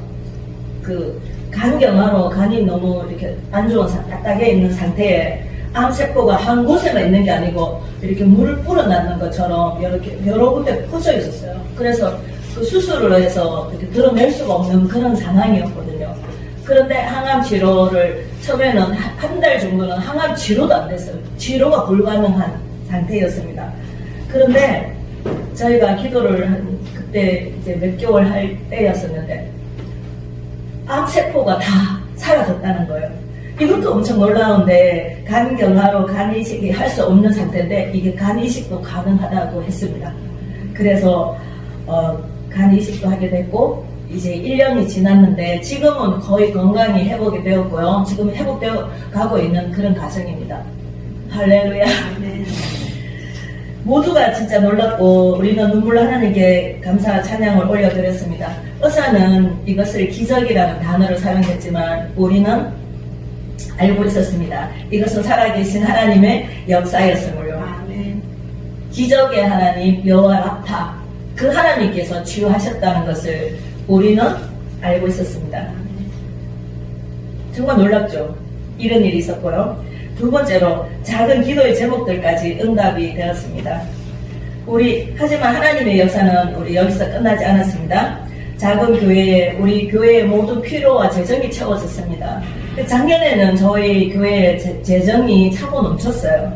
그 간경화로 간이 너무 이렇게 안 좋은 딱딱해 있는 상태에 암세포가 한 곳에만 있는 게 아니고 이렇게 물을 뿌려놨는 것처럼 이렇게 여러 군데 퍼져 있었어요. 그래서 그 수술을 해서 이렇게 드러낼 수가 없는 그런 상황이었거든요. 그런데 항암 치료를 처음에는 한 달 정도는 항암 치료도 안 됐어요. 치료가 불가능한 상태였습니다. 그런데 저희가 기도를 그때 이제 몇 개월 할 때였었는데 암세포가 다 사라졌다는 거예요. 이것도 엄청 놀라운데 간 경화로 간 이식이 할 수 없는 상태인데 이게 간 이식도 가능하다고 했습니다. 그래서 간 이식도 하게 됐고 이제 1년이 지났는데 지금은 거의 건강이 회복이 되었고요. 지금 회복되어 가고 있는 그런 과정입니다. 할렐루야. 모두가 진짜 놀랐고 우리는 눈물로 하나님께 감사 찬양을 올려드렸습니다. 의사는 이것을 기적이라는 단어를 사용했지만 우리는 알고 있었습니다. 이것은 살아계신 하나님의 역사였으므로 기적의 하나님 여호와 라파 그 하나님께서 치유하셨다는 것을 우리는 알고 있었습니다. 정말 놀랍죠? 이런 일이 있었고요. 두 번째로 작은 기도의 제목들까지 응답이 되었습니다. 하지만 하나님의 역사는 우리 여기서 끝나지 않았습니다. 작은 교회에 우리 교회의 모든 필요와 재정이 채워졌습니다. 작년에는 저희 교회에 재정이 차고 넘쳤어요.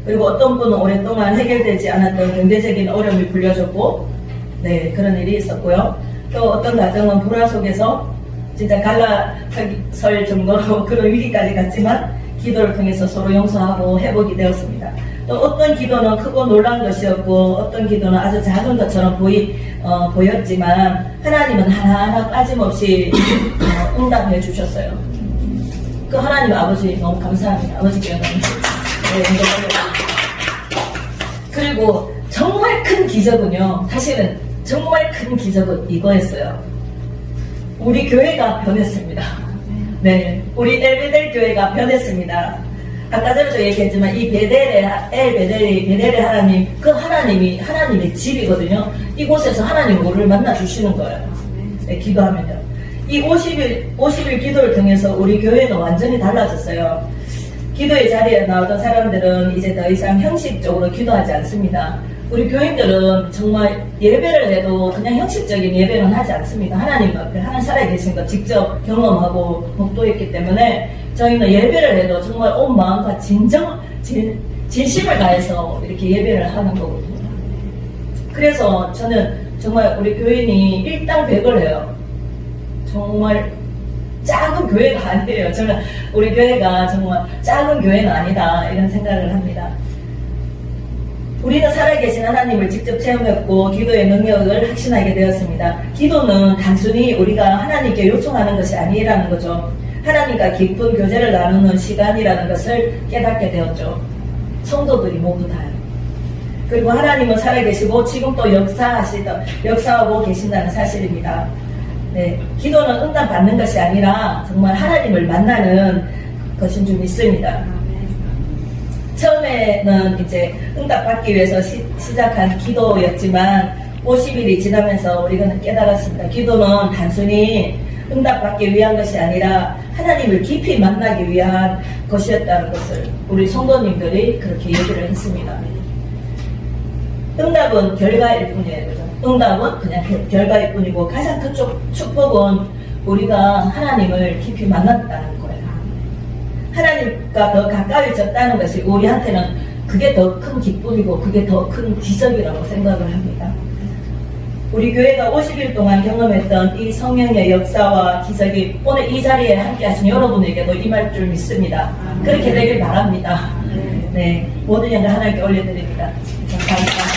그리고 어떤 분은 오랫동안 해결되지 않았던 경제적인 어려움이 불려졌고 그런 일이 있었고요. 또 어떤 가정은 불화 속에서 진짜 갈라설 정도로 그런 위기까지 갔지만 기도를 통해서 서로 용서하고 회복이 되었습니다. 또 어떤 기도는 크고 놀란 것이었고 어떤 기도는 아주 작은 것처럼 보였지만 하나님은 하나하나 빠짐없이 응답해 주셨어요. 그 하나님 아버지 너무 감사합니다. 아버지께 너무 그리고 정말 큰 기적은요. 사실은 정말 큰 기적은 이거였어요. 우리 교회가 변했습니다. 우리 엘베델 교회가 변했습니다. 아까 전에도 얘기했지만 이 베델의 하나님, 그 하나님이 하나님의 집이거든요. 이곳에서 하나님 우리를 만나 주시는 거예요. 기도하면요. 이 50일 기도를 통해서 우리 교회는 완전히 달라졌어요. 기도의 자리에 나오던 사람들은 이제 더 이상 형식적으로 기도하지 않습니다. 우리 교인들은 정말 예배를 해도 그냥 형식적인 예배는 하지 않습니다. 하나님 앞에 하나님 살아계신 거 직접 경험하고 목도했기 때문에 저희는 예배를 해도 정말 온 마음과 진심을 다해서 이렇게 예배를 하는 거거든요. 그래서 저는 정말 우리 교인이 일당백을 해요. 정말 작은 교회가 아니에요. 저는 우리 교회가 정말 작은 교회는 아니다 이런 생각을 합니다. 우리는 살아계신 하나님을 직접 체험했고 기도의 능력을 확신하게 되었습니다. 기도는 단순히 우리가 하나님께 요청하는 것이 아니라는 거죠. 하나님과 깊은 교제를 나누는 시간이라는 것을 깨닫게 되었죠. 성도들이 모두 다요. 그리고 하나님은 살아계시고 지금 또 역사하고 계신다는 사실입니다. 기도는 응답받는 것이 아니라 정말 하나님을 만나는 것인 줄 믿습니다. 처음에는 이제 응답받기 위해서 시작한 기도였지만 50일이 지나면서 우리가 깨달았습니다. 기도는 단순히 응답받기 위한 것이 아니라 하나님을 깊이 만나기 위한 것이었다는 것을 우리 성도님들이 그렇게 얘기를 했습니다. 응답은 결과일 뿐이에요. 그죠? 응답은 그냥 결과일 뿐이고 가장 큰 축복은 우리가 하나님을 깊이 만났다는 거예요. 하나님과 더 가까워졌다는 것이 우리한테는 그게 더 큰 기쁨이고 그게 더 큰 기적이라고 생각을 합니다. 우리 교회가 50일 동안 경험했던 이 성령의 역사와 기적이 오늘 이 자리에 함께 하신 여러분에게도 임할 줄 믿습니다. 그렇게 되길 바랍니다. 모든 영광 하나님께 올려드립니다. 감사합니다.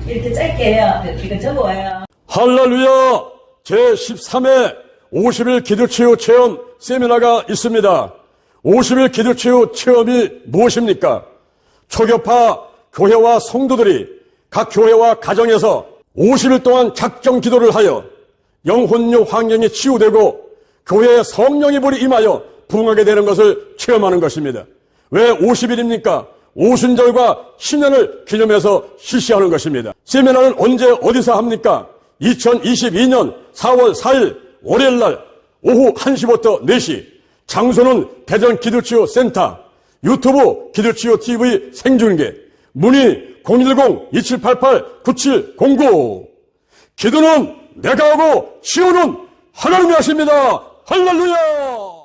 이렇게 짧게 해야 이거 적어와야. 할렐루야! 제13회 50일 기도치유 체험 세미나가 있습니다. 50일 기도치유 체험이 무엇입니까? 초교파 교회와 성도들이 각 교회와 가정에서 50일 동안 작정 기도를 하여 영혼요 환경이 치유되고 교회에 성령의 불이 임하여 부흥하게 되는 것을 체험하는 것입니다. 왜 50일입니까? 오순절과 신년을 기념해서 실시하는 것입니다. 세미나는 언제 어디서 합니까? 2022년 4월 4일 월요일날 오후 1시부터 4시, 장소는 대전 기도치유 센터, 유튜브 기도치유 TV 생중계, 문의 010-2788-9709. 기도는 내가 하고 지원은 하나님이 하십니다. 할렐루야!